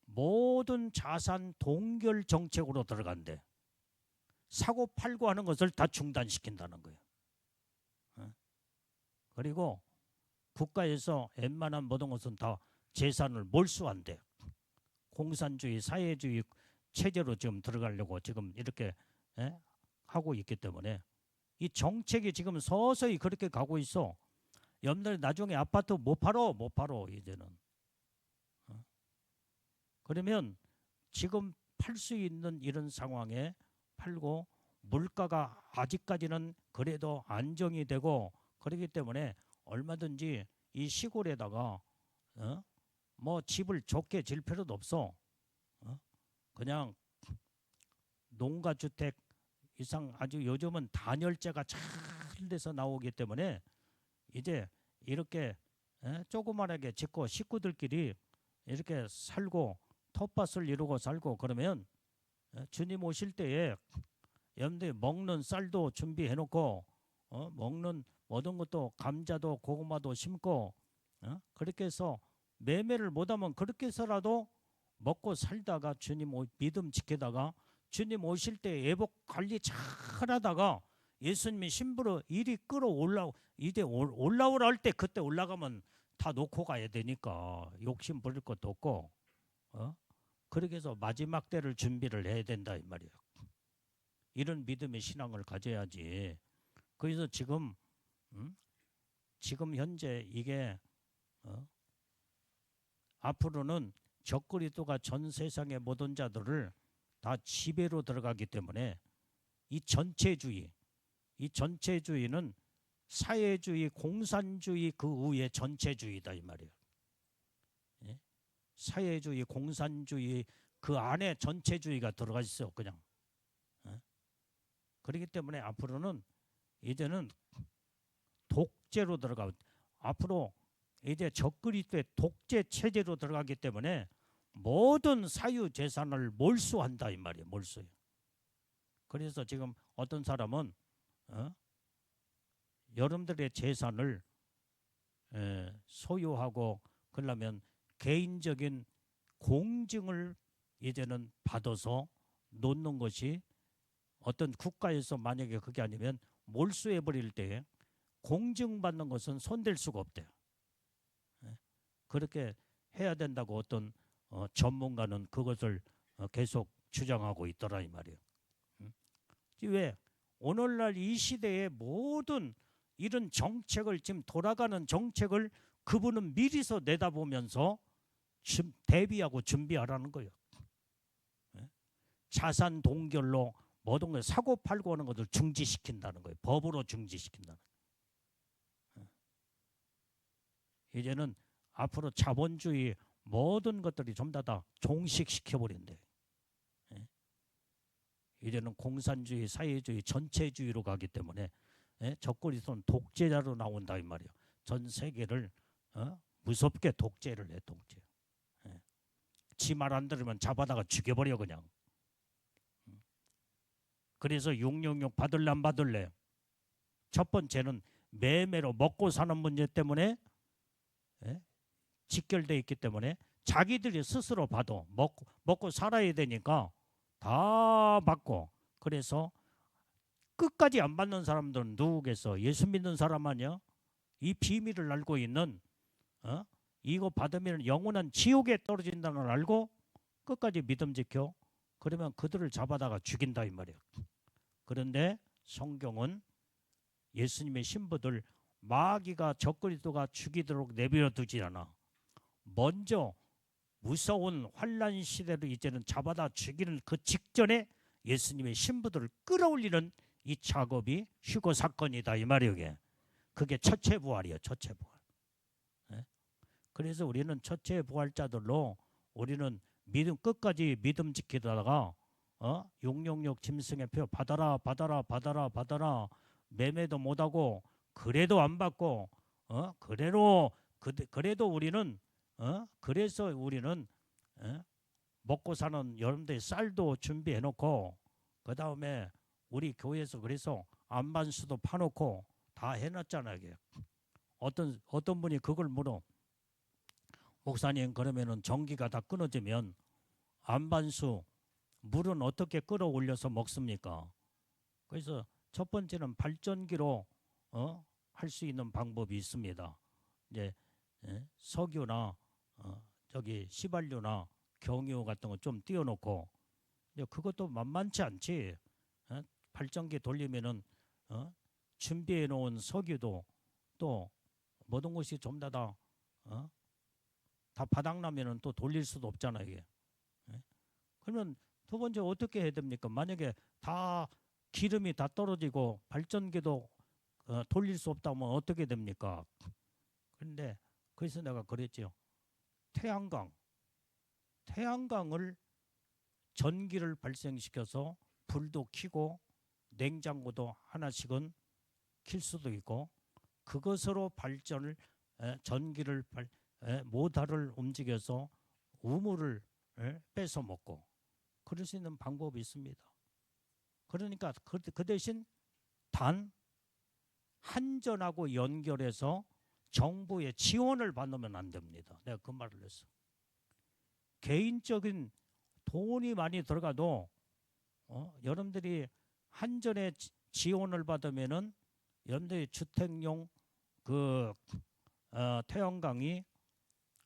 모든 자산 동결 정책으로 들어간대. 사고 팔고 하는 것을 다 중단시킨다는 거예요. 그리고 국가에서 웬만한 모든 것은 다 재산을 몰수한대. 공산주의 사회주의 체제로 지금 들어가려고 지금 이렇게 하고 있기 때문에 이 정책이 지금 서서히 그렇게 가고 있어. 여러분들 나중에 아파트 못 팔어 이제는. 그러면 지금 팔 수 있는 이런 상황에 팔고 물가가 아직까지는 그래도 안정이 되고 그렇기 때문에 얼마든지 이 시골에다가 뭐 집을 좋게 질 필요도 없어. 그냥 농가주택 이상 아주 요즘은 단열재가 잘 돼서 나오기 때문에 이제 이렇게 조그만하게 짓고 식구들끼리 이렇게 살고 텃밭을 이루고 살고 그러면 주님 오실 때에 여러분들이 먹는 쌀도 준비해 놓고 먹는 모든 것도 감자도 고구마도 심고 그렇게 해서 매매를 못하면 그렇게 해서라도 먹고 살다가 주님 믿음 지키다가 주님 오실 때 애복 관리 잘 하다가 예수님이 신부로 일이 끌어올라 이제 올라오라 할 때 그때 올라가면 다 놓고 가야 되니까 욕심 부릴 것도 없고 그렇게 해서 마지막 때를 준비를 해야 된다 이 말이에요. 이런 믿음의 신앙을 가져야지. 그래서 지금 현재 이게 앞으로는 적그리스도가 전 세상의 모든 자들을 다 지배로 들어가기 때문에 이 전체주의는 사회주의, 공산주의 그 위에 전체주의다 이 말이에요. 사회주의, 공산주의 그 안에 전체주의가 들어가 있어 그냥. 그렇기 때문에 앞으로는 이제는 독재로 들어가 앞으로 이제 적그리스도의 독재 체제로 들어가기 때문에 모든 사유 재산을 몰수한다 이 말이에요. 몰수요. 그래서 지금 어떤 사람은 여러분들의 재산을 소유하고 그러려면 개인적인 공증을 이제는 받아서 놓는 것이 어떤 국가에서 만약에 그게 아니면 몰수해 버릴 때 공증받는 것은 손댈 수가 없대요. 그렇게 해야 된다고 어떤 전문가는 그것을 계속 주장하고 있더라 이 말이에요. 왜 오늘날 이 시대의 모든 이런 정책을 지금 돌아가는 정책을 그분은 미리서 내다보면서 대비하고 준비하라는 거예요. 자산 동결로 모든 걸 사고 팔고 하는 것을 중지시킨다는 거예요. 법으로 중지시킨다는 거예요. 이제는 앞으로 자본주의 모든 것들이 전부 다 종식시켜버린대. 이제는 공산주의, 사회주의, 전체주의로 가기 때문에 적그리스도는 독재자로 나온다 이 말이에요. 전 세계를 무섭게 독재를 해. 독재. 지 말 안 들으면 잡아다가 죽여버려 그냥. 그래서 666 받을래 안 받을래. 첫 번째는 매매로 먹고 사는 문제 때문에 직결되어 있기 때문에 자기들이 스스로 봐도 먹고 살아야 되니까 다 받고 그래서 끝까지 안 받는 사람들은 누구겠어? 예수 믿는 사람 아니야? 이 비밀을 알고 있는 이거 받으면 영원한 지옥에 떨어진다는 걸 알고 끝까지 믿음 지켜 그러면 그들을 잡아다가 죽인다 이 말이야. 그런데 성경은 예수님의 신부들 마귀가 적그리스도가 죽이도록 내버려 두지 않아. 먼저 무서운 환란 시대로 이제는 잡아다 죽이는 그 직전에 예수님의 신부들을 끌어올리는 이 작업이 휴거 사건이다 이 말이에요. 그게 첫째 부활이에요. 첫째 부활. 그래서 우리는 첫째 부활자들로 우리는 믿음 끝까지 믿음 지키다가 666 짐승의 표 받아라 받아라 받아라 받아라 매매도 못하고 그래도 안 받고 그래도 우리는 그래서 우리는 먹고 사는 여러분들의 쌀도 준비해 놓고 그 다음에 우리 교회에서 그래서 안반수도 파놓고 다 해놨잖아요. 이게. 어떤 분이 그걸 물어. 목사님 그러면은 전기가 다 끊어지면 안반수 물은 어떻게 끌어올려서 먹습니까? 그래서 첫 번째는 발전기로 할 수 있는 방법이 있습니다. 이제 석유나 저기 시발유나 경유 같은 거 좀 띄워놓고 이제 그것도 만만치 않지. 발전기 돌리면은 준비해 놓은 석유도 또 모든 것이 좀 다 바닥나면은 또 돌릴 수도 없잖아요. 이게. 그러면 두 번째 어떻게 해야 됩니까? 만약에 다 기름이 다 떨어지고 발전기도 돌릴 수 없다면 어떻게 됩니까? 그런데 그래서 내가 그랬죠. 태양광을 전기를 발생시켜서 불도 켜고 냉장고도 하나씩은 킬 수도 있고 그것으로 전기를 모터를 움직여서 우물을 뺏어 먹고 그럴 수 있는 방법이 있습니다. 그러니까 그 대신 단 한전하고 연결해서 정부의 지원을 받으면 안 됩니다. 내가 그 말을 했어. 개인적인 돈이 많이 들어가도 여러분들이 한전의 지원을 받으면은 여러분들이 주택용 태양광이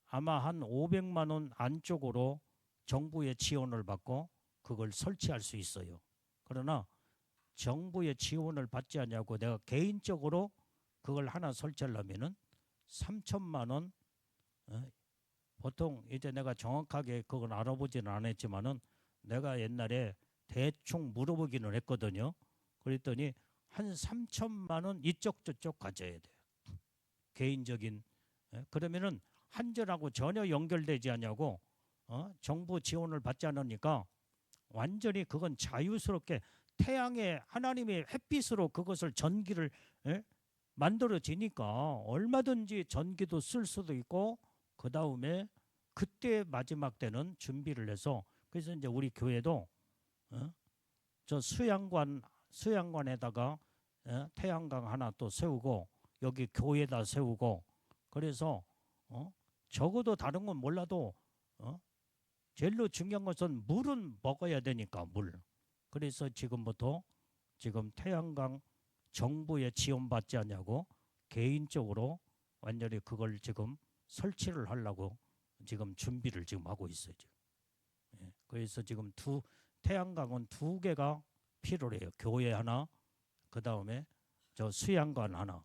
아마 한 500만 원 안쪽으로 정부의 지원을 받고 그걸 설치할 수 있어요. 그러나 정부의 지원을 받지 않냐고 내가 개인적으로 그걸 하나 설치하려면은 3천만 원 보통 이제 내가 정확하게 그건 알아보지는 않았지만은 내가 옛날에 대충 물어보기는 했거든요. 그랬더니 한 3천만 원 이쪽 저쪽 가져야 돼요. 개인적인 그러면은 한전하고 전혀 연결되지 않냐고 정부 지원을 받지 않으니까 완전히 그건 자유스럽게 태양의 하나님의 햇빛으로 그것을 전기를 만들어지니까 얼마든지 전기도 쓸 수도 있고 그 다음에 그때 마지막 때는 준비를 해서 그래서 이제 우리 교회도 저 수양관에다가 태양광 하나 또 세우고 여기 교회에다 세우고 그래서 적어도 다른 건 몰라도 제일로 중요한 것은 물은 먹어야 되니까 물. 그래서 지금부터 지금 태양광 정부의 지원받지 않냐고 개인적으로 완전히 그걸 지금 설치를 하려고 지금 준비를 지금 하고 있어요. 예. 그래서 지금 태양광은 2개가 필요해요. 교회 하나, 그 다음에 저 수양관 하나.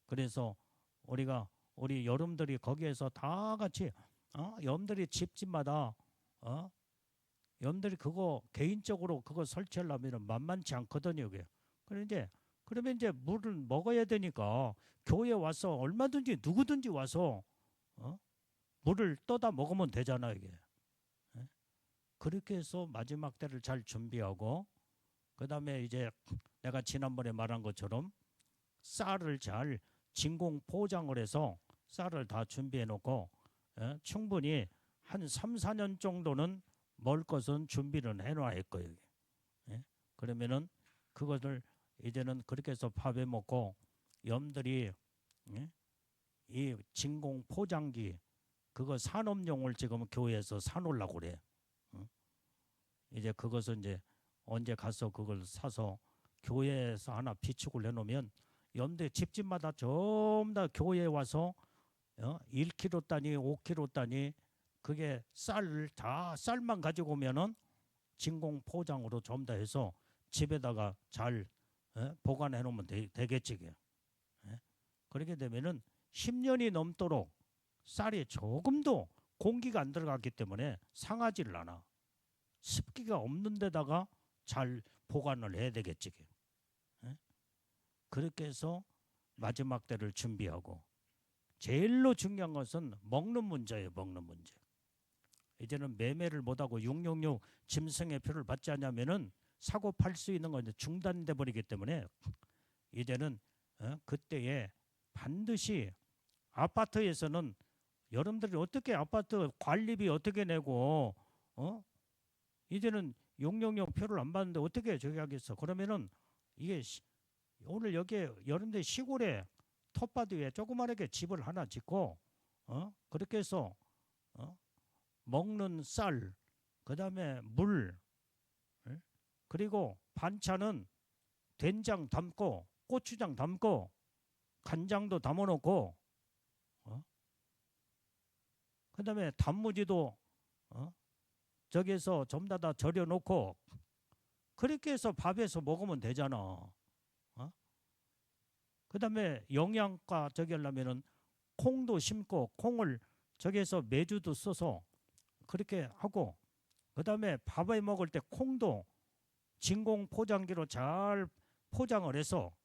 그래서 우리 여러분들이 거기에서 다 같이 여러분들이 집마다 여러분들이 그거 개인적으로 그거 설치하려면 만만치 않거든요. 그러면 이제 물을 먹어야 되니까 교회에 와서 얼마든지 누구든지 와서 물을 떠다 먹으면 되잖아요. 이게. 그렇게 해서 마지막 때를 잘 준비하고 그 다음에 이제 내가 지난번에 말한 것처럼 쌀을 잘 진공 포장을 해서 쌀을 다 준비해 놓고 충분히 한 3, 4년 정도는 먹을 것은 준비를 해놔야 할 거예요. 그러면은 그것을 이제는 그렇게 해서 밥에 먹고 여러분들이 이 진공 포장기 그거 산업용을 지금 교회에서 사놓으려고 그래. 이제 그것은 이제 언제 가서 그걸 사서 교회에서 하나 비축을 해놓으면 여러분들 집집마다 전부 다 교회에 와서 1kg 단위, 5kg 단위 그게 쌀만 가지고 오면은 진공 포장으로 좀 더 해서 집에다가 잘 보관해 놓으면 되겠지. 그렇게 되면은 10년이 넘도록 쌀이 조금도 공기가 안 들어갔기 때문에 상하지를 않아. 습기가 없는 데다가 잘 보관을 해야 되겠지. 그렇게 해서 마지막 때를 준비하고 제일로 중요한 것은 먹는 문제예요. 먹는 문제. 이제는 매매를 못하고 666 짐승의 표를 받지 않냐면은 사고 팔 수 있는 건 중단돼 버리기 때문에 이제는 그때에 반드시 아파트에서는 여러분들이 어떻게 아파트 관리비 어떻게 내고 이제는 666 표를 안 받는데 어떻게 저기 하겠어. 그러면은 이게 오늘 여기에 여러분들 시골에 텃밭 위에 조그마하게 집을 하나 짓고 그렇게 해서 먹는 쌀 그다음에 물 그리고 반찬은 된장 담고 고추장 담고 간장도 담아놓고 그다음에 단무지도 저기에서 전부 다 절여놓고 그렇게 해서 밥에서 먹으면 되잖아. 그다음에 영양가 저기 하려면은 콩도 심고 콩을 저기에서 메주도 써서 그렇게 하고 그다음에 밥에 먹을 때 콩도 진공 포장기로 잘 포장을 해서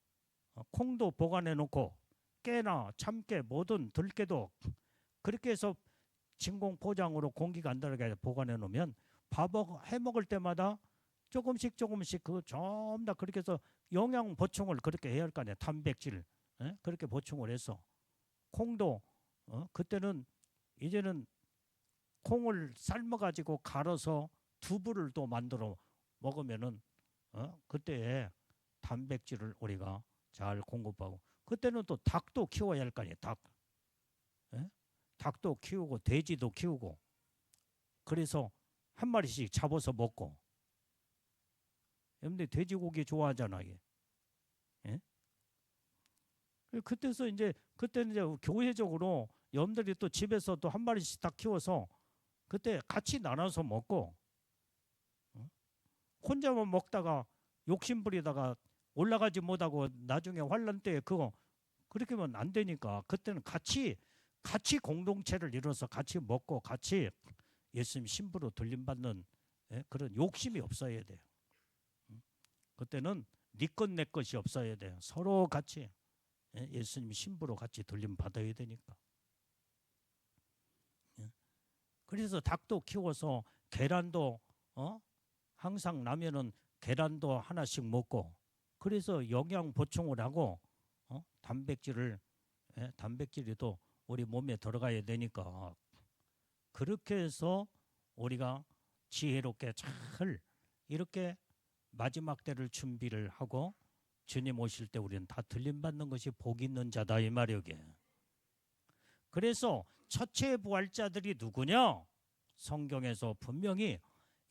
콩도 보관해 놓고 깨나 참깨 뭐든 들깨도 그렇게 해서 진공 포장으로 공기가 안 들어가게 보관해 놓으면 밥 해 먹을 때마다 조금씩 그 좀 더 그렇게 해서 영양 보충을 그렇게 해야 할 거 아니야. 단백질 그렇게 보충을 해서 콩도 그때는 이제는 콩을 삶아 가지고 갈아서 두부를 또 만들어 먹으면은 그때 단백질을 우리가 잘 공급하고 그때는 또 닭도 키워야 할 거 아니에요. 닭도 키우고 돼지도 키우고 그래서 한 마리씩 잡아서 먹고 여러분들 돼지고기 좋아하잖아 이게. 예? 그때는 이제 교회적으로 여러분들이 또 집에서 또 한 마리씩 다 키워서 그때 같이 나눠서 먹고 혼자만 먹다가 욕심 부리다가 올라가지 못하고 나중에 환란 때 그거 그렇게 하면 안 되니까 그때는 같이 공동체를 이뤄서 같이 먹고 같이 예수님 신부로 들림받는 그런 욕심이 없어야 돼요. 그때는 네 것 내 것이 없어야 돼요. 서로 같이 예수님 신부로 같이 들림받아야 되니까. 그래서 닭도 키워서 계란도 항상 나면은 계란도 하나씩 먹고 그래서 영양 보충을 하고 단백질이 또 우리 몸에 들어가야 되니까 그렇게 해서 우리가 지혜롭게 잘 이렇게 마지막 때를 준비를 하고 주님 오실 때 우리는 다 들림받는 것이 복 있는 자다 이 말이게. 그래서 첫째 부활자들이 누구냐? 성경에서 분명히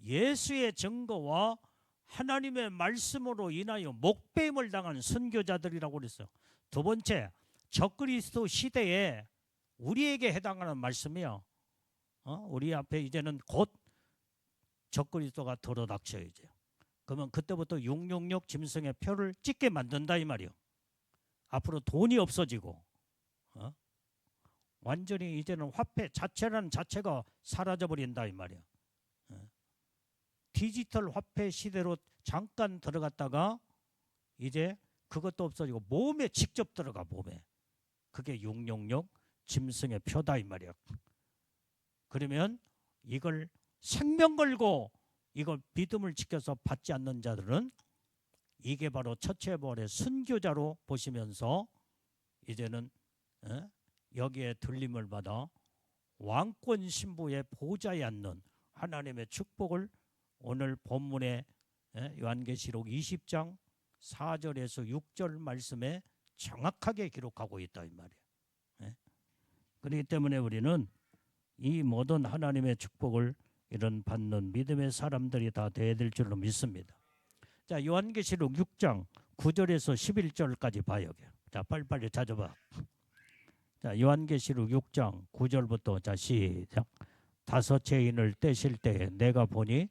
예수의 증거와 하나님의 말씀으로 인하여 목배임을 당한 선교자들이라고 그랬어요. 두 번째, 적그리스도 시대에 우리에게 해당하는 말씀이요. 우리 앞에 이제는 곧 적그리스도가 들어닥쳐야죠. 그러면 그때부터 666 짐승의 표를 찍게 만든다 이 말이요. 앞으로 돈이 없어지고 완전히 이제는 화폐 자체라는 자체가 사라져버린다 이 말이야. 디지털 화폐 시대로 잠깐 들어갔다가 이제 그것도 없어지고 몸에 직접 들어가 몸에. 그게 666 짐승의 표다 이 말이야. 그러면 이걸 생명 걸고 이걸 믿음을 지켜서 받지 않는 자들은 이게 바로 첫째 부활의 순교자로 보시면서 이제는 여기에 들림을 받아 왕권 신부의 보좌에 앉는 하나님의 축복을 오늘 본문의 요한계시록 20장 4절에서 6절 말씀에 정확하게 기록하고 있다 이 말이에요. 그렇기 때문에 우리는 이 모든 하나님의 축복을 이런 받는 믿음의 사람들이 다 돼야 될 줄로 믿습니다. 자, 요한계시록 6장 9절에서 11절까지 봐요. 자, 빨리빨리 찾아봐. 자, 요한계시록 6장 9절부터 자 시작. 다섯 죄인을 떼실 때에 내가 보니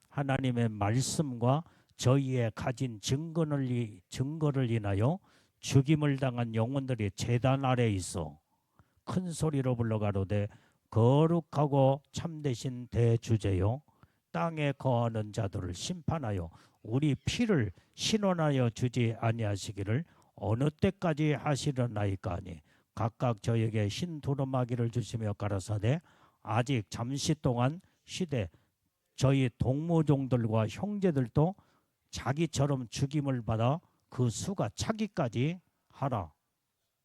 하나님의 말씀과 저희의 가진 증거를 인하여 죽임을 당한 영혼들이 제단 아래 있어 큰 소리로 불러가로되 거룩하고 참되신 대주제요 땅에 거하는 자들을 심판하여 우리 피를 신원하여 주지 아니하시기를 어느 때까지 하시려나이까 하니 각각 저에게 흰 두루마기를 주시며 가라사대 아직 잠시 동안 쉬되 저희 동무종들과 형제들도 자기처럼 죽임을 받아 그 수가 차기까지 하라.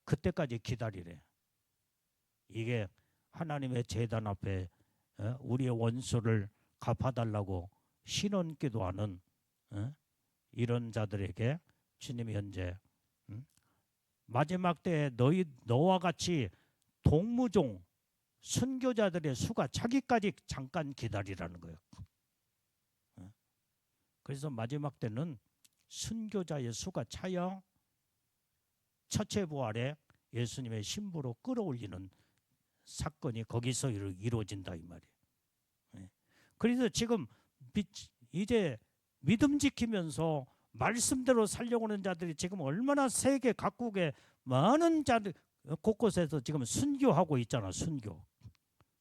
그때까지 기다리래. 이게 하나님의 제단 앞에 우리의 원수를 갚아달라고 신원 기도하는 이런 자들에게 주님이 현재 마지막 때에 너와 같이 동무종 순교자들의 수가 차기까지 잠깐 기다리라는 거예요. 그래서 마지막 때는 순교자의 수가 차야 첫째 부활에 예수님의 신부로 끌어올리는 사건이 거기서 이루어진다 이 말이에요. 그래서 지금 이제 믿음 지키면서 말씀대로 살려고 하는 자들이 지금 얼마나 세계 각국의 많은 자들 곳곳에서 지금 순교하고 있잖아. 순교.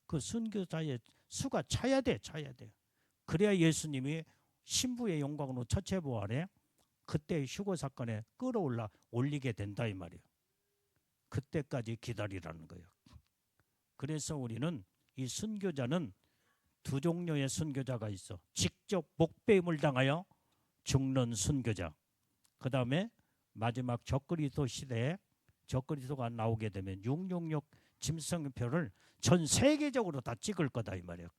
그 순교자의 수가 차야 돼. 그래야 예수님이 신부의 영광으로 첫째 부활에 그때 휴거 사건에 끌어올리게 된다 이 말이에요. 그때까지 기다리라는 거예요. 그래서 우리는 이 순교자는 두 종류의 순교자가 있어. 직접 목배임을 당하여 죽는 순교자. 그 다음에 마지막 적그리스도 시대에 적그리스도가 나오게 되면 666 짐승표를 전 세계적으로 다 찍을 거다 이 말이에요.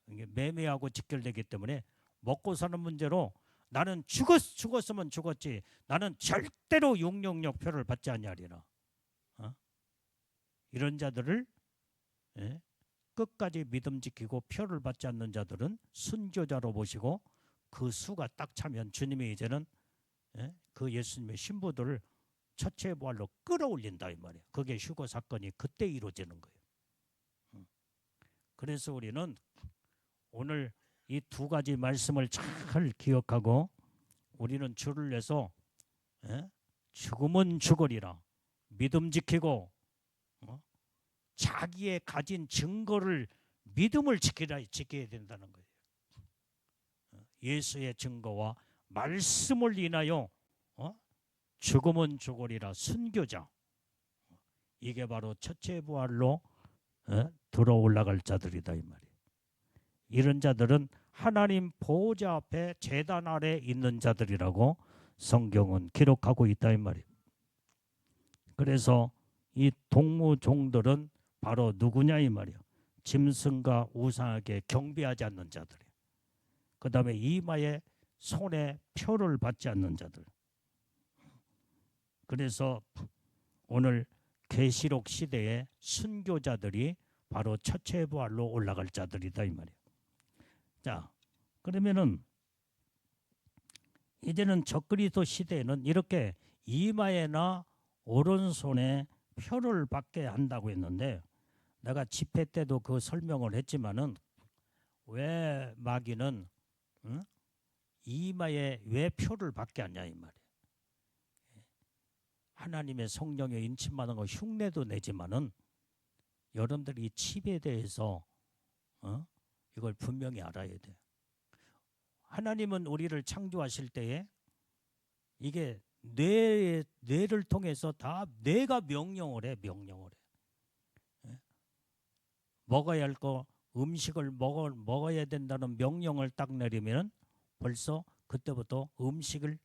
이게 매매하고 직결되기 때문에 먹고 사는 문제로 나는 죽었으면 죽었지 나는 절대로 666 표를 받지 아니하리라. 이런 자들을 끝까지 믿음 지키고 표를 받지 않는 자들은 순교자로 보시고 그 수가 딱 차면 주님이 이제는 그 예수님의 신부들을 첫째 부활로 끌어올린다 이 말이에요. 그게 휴거 사건이 그때 이루어지는 거예요. 그래서 우리는 오늘 이 두 가지 말씀을 잘 기억하고 우리는 주를 위해서 죽으면 죽으리라 믿음 지키고 자기의 가진 증거를 믿음을 지켜야 된다는 거예요. 예수의 증거와 말씀을 인하여 죽으면 죽으리라 순교자. 이게 바로 첫째 부활로 들어 올라갈 자들이다 이 말이에요. 이런 자들은 하나님 보호자 앞에 제단 아래 있는 자들이라고 성경은 기록하고 있다 이 말이에요. 그래서 이 동무종들은 바로 누구냐 이 말이에요. 짐승과 우상에게 경배하지 않는 자들이에요. 그 다음에 이마에 손에 표를 받지 않는 자들. 그래서 오늘 계시록 시대의 순교자들이 바로 첫째 부활로 올라갈 자들이다 이 말이에요. 자, 그러면은 이제는 적그리스도 시대에는 이렇게 이마에나 오른손에 표를 받게 한다고 했는데 내가 집회 때도 그 설명을 했지만은 왜 마귀는 이마에 왜 표를 받게 하냐 이 말이에요. 하나님의 성령의 인침받은 거 흉내도 내지만은 여러분들이 이 칩에 대해서 이걸 분명히 알아야 돼. 하나님은 우리를 창조하실 때에 이게 뇌를 통해서 다 뇌가 명령을 해. 먹어야 할 거 음식을 먹어야 된다는 명령을 딱 내리면 벌써 그때부터 음식을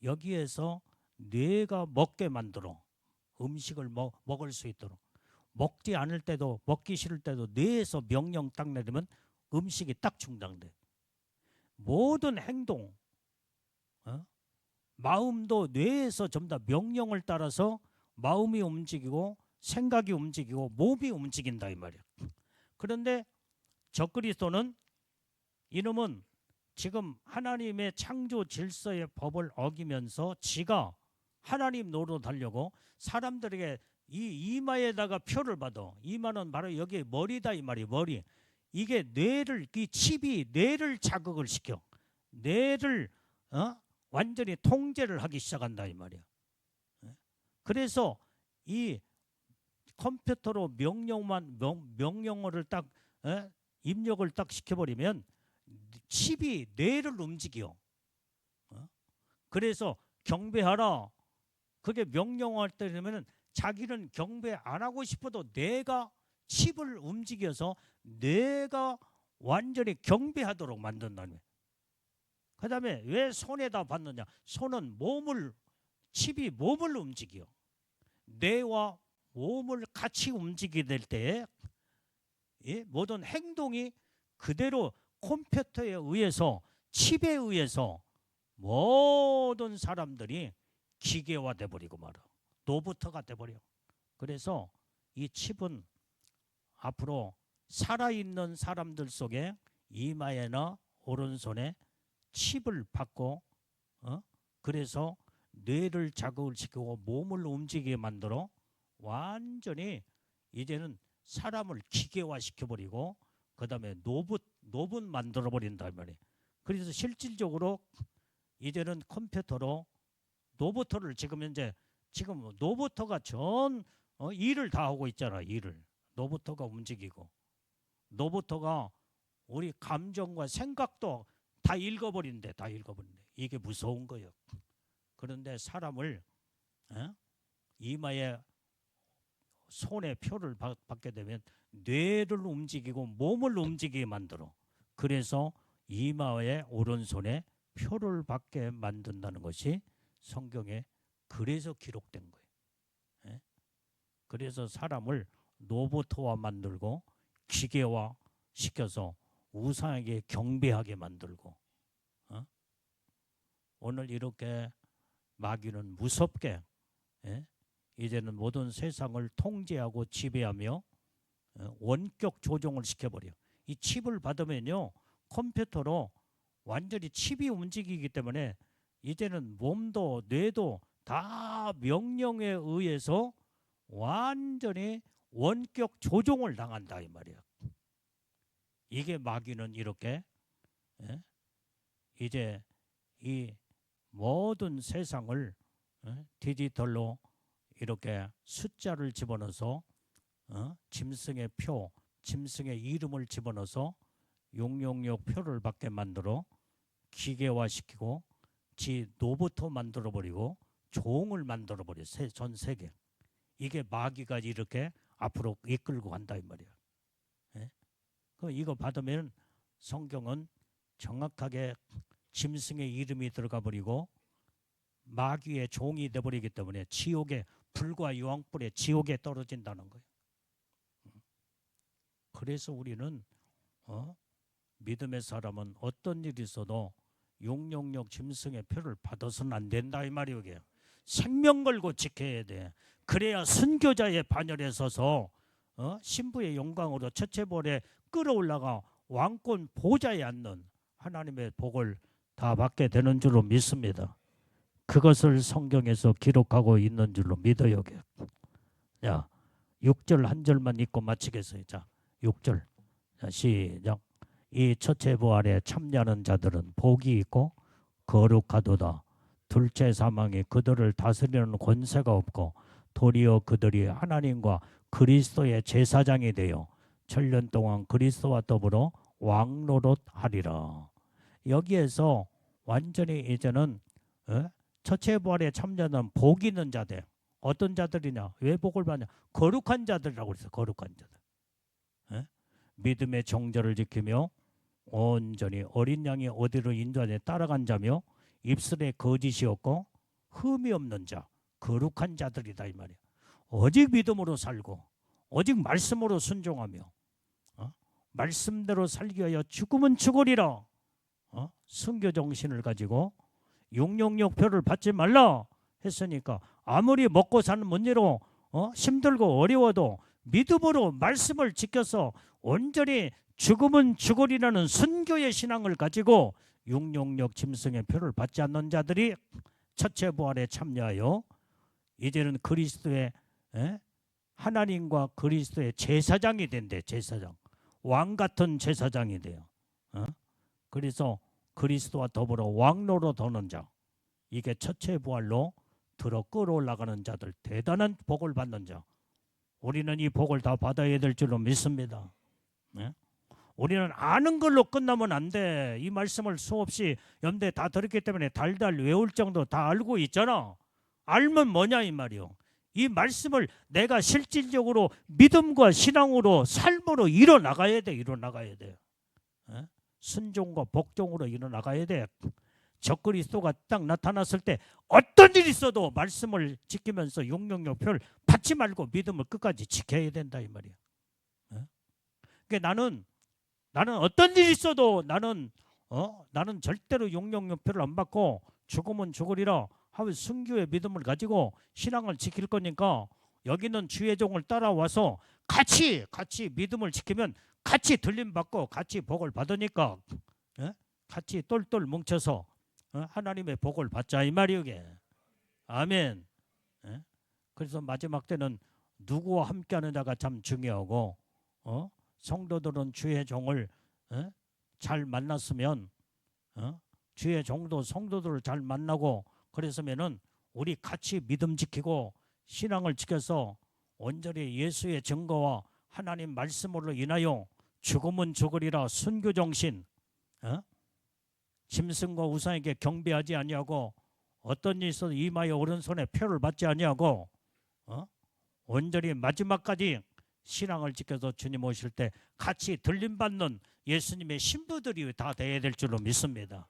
여기에서 뇌가 먹게 만들어. 음식을 먹을 수 있도록. 먹지 않을 때도 먹기 싫을 때도 뇌에서 명령 딱 내리면 음식이 딱 중단돼. 모든 행동 마음도 뇌에서 전부 다 명령을 따라서 마음이 움직이고 생각이 움직이고 몸이 움직인다 이 말이야. 그런데 적그리스도는 이놈은 지금 하나님의 창조 질서의 법을 어기면서 지가 하나님 노릇하려고 사람들에게 이 이마에다가 표를 받아. 이마는 바로 여기 머리다 이 말이 머리. 이게 뇌를 이 칩이 뇌를 자극을 시켜. 뇌를 완전히 통제를 하기 시작한다 이 말이야. 그래서 이 컴퓨터로 명령어를 딱 입력을 딱 시켜버리면 칩이 뇌를 움직여. 그래서 경배하라. 그게 명령할 때 되면은 자기는 경배 안 하고 싶어도 뇌가 칩을 움직여서 뇌가 완전히 경배하도록 만든다는 거예요. 그 다음에 왜 손에다 받느냐? 손은 칩이 몸을 움직여. 뇌와 몸을 같이 움직이게 될 때 모든 행동이 그대로 컴퓨터에 의해서 칩에 의해서 모든 사람들이 기계화돼 버리고 말아. 로봇가 돼 버려. 그래서 이 칩은 앞으로 살아있는 사람들 속에 이마에나 오른손에 칩을 받고 그래서 뇌를 자극을 시키고 몸을 움직이게 만들어 완전히 이제는 사람을 기계화 시켜버리고 그 다음에 노봇 만들어버린다 말이에요. 그래서 실질적으로 이제는 컴퓨터로 로봇을 지금 로봇가 전 일을 다 하고 있잖아. 일을 로봇가 움직이고 로봇가 우리 감정과 생각도 다 읽어버린대. 이게 무서운 거예요. 그런데 사람을 이마에 손에 표를 받게 되면 뇌를 움직이고 몸을 움직이게 만들어. 그래서 이마에 오른손에 표를 받게 만든다는 것이 성경에 그래서 기록된 거예요. 예? 그래서 사람을 로봇화 만들고 기계화 시켜서 우상에게 경배하게 만들고, 오늘 이렇게 마귀는 무섭게, 이제는 모든 세상을 통제하고 지배하며 원격 조종을 시켜버려. 이 칩을 받으면요, 컴퓨터로 완전히 칩이 움직이기 때문에 이제는 몸도 뇌도 다 명령에 의해서 완전히 원격 조종을 당한다 이 말이야. 이게 마귀는 이렇게 이제 이 모든 세상을 디지털로 이렇게 숫자를 집어넣어서 짐승의 표, 짐승의 이름을 집어넣어서 용용역 표를 받게 만들어 기계화시키고 지 로봇도 만들어버리고 종을 만들어버려. 전 세계. 이게 마귀가 이렇게 앞으로 이끌고 간다 이 말이야. 그럼 이거 받으면 성경은 정확하게 짐승의 이름이 들어가 버리고 마귀의 종이 돼버리기 때문에 지옥에, 불과 유황불에 지옥에 떨어진다는 거예요. 그래서 우리는 믿음의 사람은 어떤 일이 있어도 용용역 짐승의 표를 받아서는 안 된다 이 말이에요. 이게 생명 걸고 지켜야 돼. 그래야 순교자의 반열에 서서 신부의 영광으로 첫째벌에 끌어올라가 왕권 보좌에 앉는 하나님의 복을 다 받게 되는 줄로 믿습니다. 그것을 성경에서 기록하고 있는 줄로 믿어요. 자, 6절 한 절만 읽고 마치겠어요. 자, 6절. 자, 시작. 이 첫째 부활에 참여하는 자들은 복이 있고 거룩하도다. 둘째 사망이 그들을 다스리는 권세가 없고 도리어 그들이 하나님과 그리스도의 제사장이 되어 천년 동안 그리스도와 더불어 왕노릇하리라. 여기에서 완전히 이제는 첫째 부활에 참여하는 복 있는 자들. 어떤 자들이냐? 왜 복을 받냐? 거룩한 자들이라고 그랬어요. 거룩한 자들. 믿음의 정절을 지키며 온전히 어린 양이 어디로 인도하되 따라간 자며 입술에 거짓이 없고 흠이 없는 자, 거룩한 자들이다 이 말이야. 오직 믿음으로 살고 오직 말씀으로 순종하며 말씀대로 살기 위하여 죽으면 죽으리라. 순교 정신을 가지고 용용역표를 받지 말라 했으니까 아무리 먹고 사는 문제로 힘들고 어려워도 믿음으로 말씀을 지켜서 온전히 죽으면 죽으리라는 순교의 신앙을 가지고 용용역 짐승의 표를 받지 않는 자들이 첫째 부활에 참여하여 이제는 그리스도의 하나님과 그리스도의 제사장이 된대. 제사장. 왕 같은 제사장이 돼요. 그래서 그리스도와 더불어 왕노로 도는 자, 이게 첫째 부활로 들어 끌어올라가는 자들, 대단한 복을 받는 자. 우리는 이 복을 다 받아야 될 줄로 믿습니다. 우리는 아는 걸로 끝나면 안 돼. 이 말씀을 수없이 염두에 다 들었기 때문에 달달 외울 정도 다 알고 있잖아. 알면 뭐냐 이 말이요. 이 말씀을 내가 실질적으로 믿음과 신앙으로 삶으로 이뤄나가야 돼. 이뤄나가야 돼. 순종과 복종으로 이뤄나가야 돼. 적그리스도가 딱 나타났을 때 어떤 일이 있어도 말씀을 지키면서 용용역표를 받지 말고 믿음을 끝까지 지켜야 된다 이 말이야. 그러니까 나는 어떤 일이 있어도 나는 절대로 용용역표를 안 받고 죽으면 죽으리라 하면 순교의 믿음을 가지고 신앙을 지킬 거니까 여기는 주의 종을 따라와서 같이 믿음을 지키면 같이 들림 받고 같이 복을 받으니까 같이 똘똘 뭉쳐서 하나님의 복을 받자 이 말이요. 아멘. 그래서 마지막 때는 누구와 함께하는 자가 참 중요하고 성도들은 주의 종을 잘 만났으면 주의 종도 성도들을 잘 만나고 그랬으면은 우리 같이 믿음 지키고 신앙을 지켜서 온전히 예수의 증거와 하나님 말씀으로 인하여 죽으면 죽으리라 순교 정신, 짐승과 우상에게 경배하지 아니하고 어떤 일이 있어도 이마에 오른손에 표를 받지 아니하고 온전히 마지막까지 신앙을 지켜서 주님 오실 때 같이 들림받는 예수님의 신부들이 다 돼야 될 줄로 믿습니다.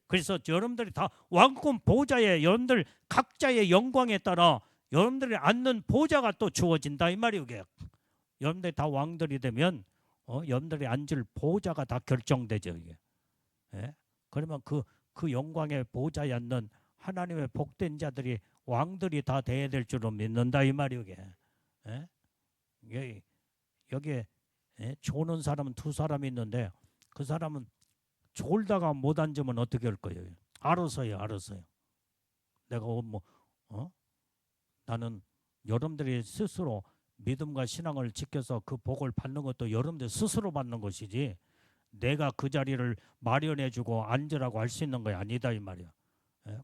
그래서 여러분들이 다 왕권 보좌에 여러분들 각자의 영광에 따라 여러분들이 앉는 보좌가 또 주어진다 이 말이에요. 여러분들이 다 왕들이 되면 여러분들이 앉을 보좌가 다 결정되죠. 이게. 예? 그러면 그 영광의 보좌에 앉는 하나님의 복된 자들이 왕들이 다 돼야 될 줄로 믿는다 이 말이에요. 예? 여기에 조는 사람은 두 사람이 있는데 그 사람은 졸다가 못 앉으면 어떻게 할 거예요? 알아서요. 내가 나는 여러분들이 스스로 믿음과 신앙을 지켜서 그 복을 받는 것도 여러분들 스스로 받는 것이지 내가 그 자리를 마련해주고 앉으라고 할 수 있는 거 아니다 이 말이야.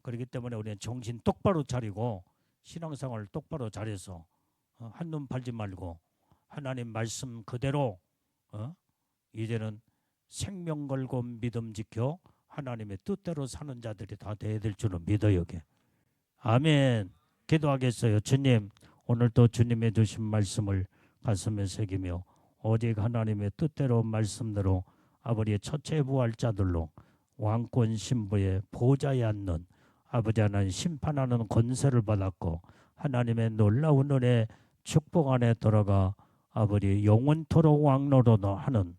그렇기 때문에 우리는 정신 똑바로 차리고 신앙생활을 똑바로 잘해서 한눈 팔지 말고 하나님 말씀 그대로 이제는 생명 걸고 믿음 지켜 하나님의 뜻대로 사는 자들이 다 돼야 될 줄은 믿어요. 아멘. 기도하겠어요. 주님, 오늘도 주님의 주신 말씀을 가슴에 새기며 오직 하나님의 뜻대로 말씀대로 아버지의 첫째 부활자들로 왕권 신부의 보좌에 앉는 아버지 하나님 심판하는 권세를 받았고 하나님의 놀라운 은혜 축복 안에 들어가 아버지 영원토록 왕노릇 하는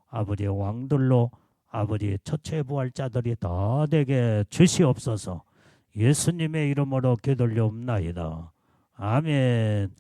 아버지의 왕들로 아버지의 첫째 부활자들이 다 되게 주시옵소서. 예수님의 이름으로 기도올리옵나이다. 아멘.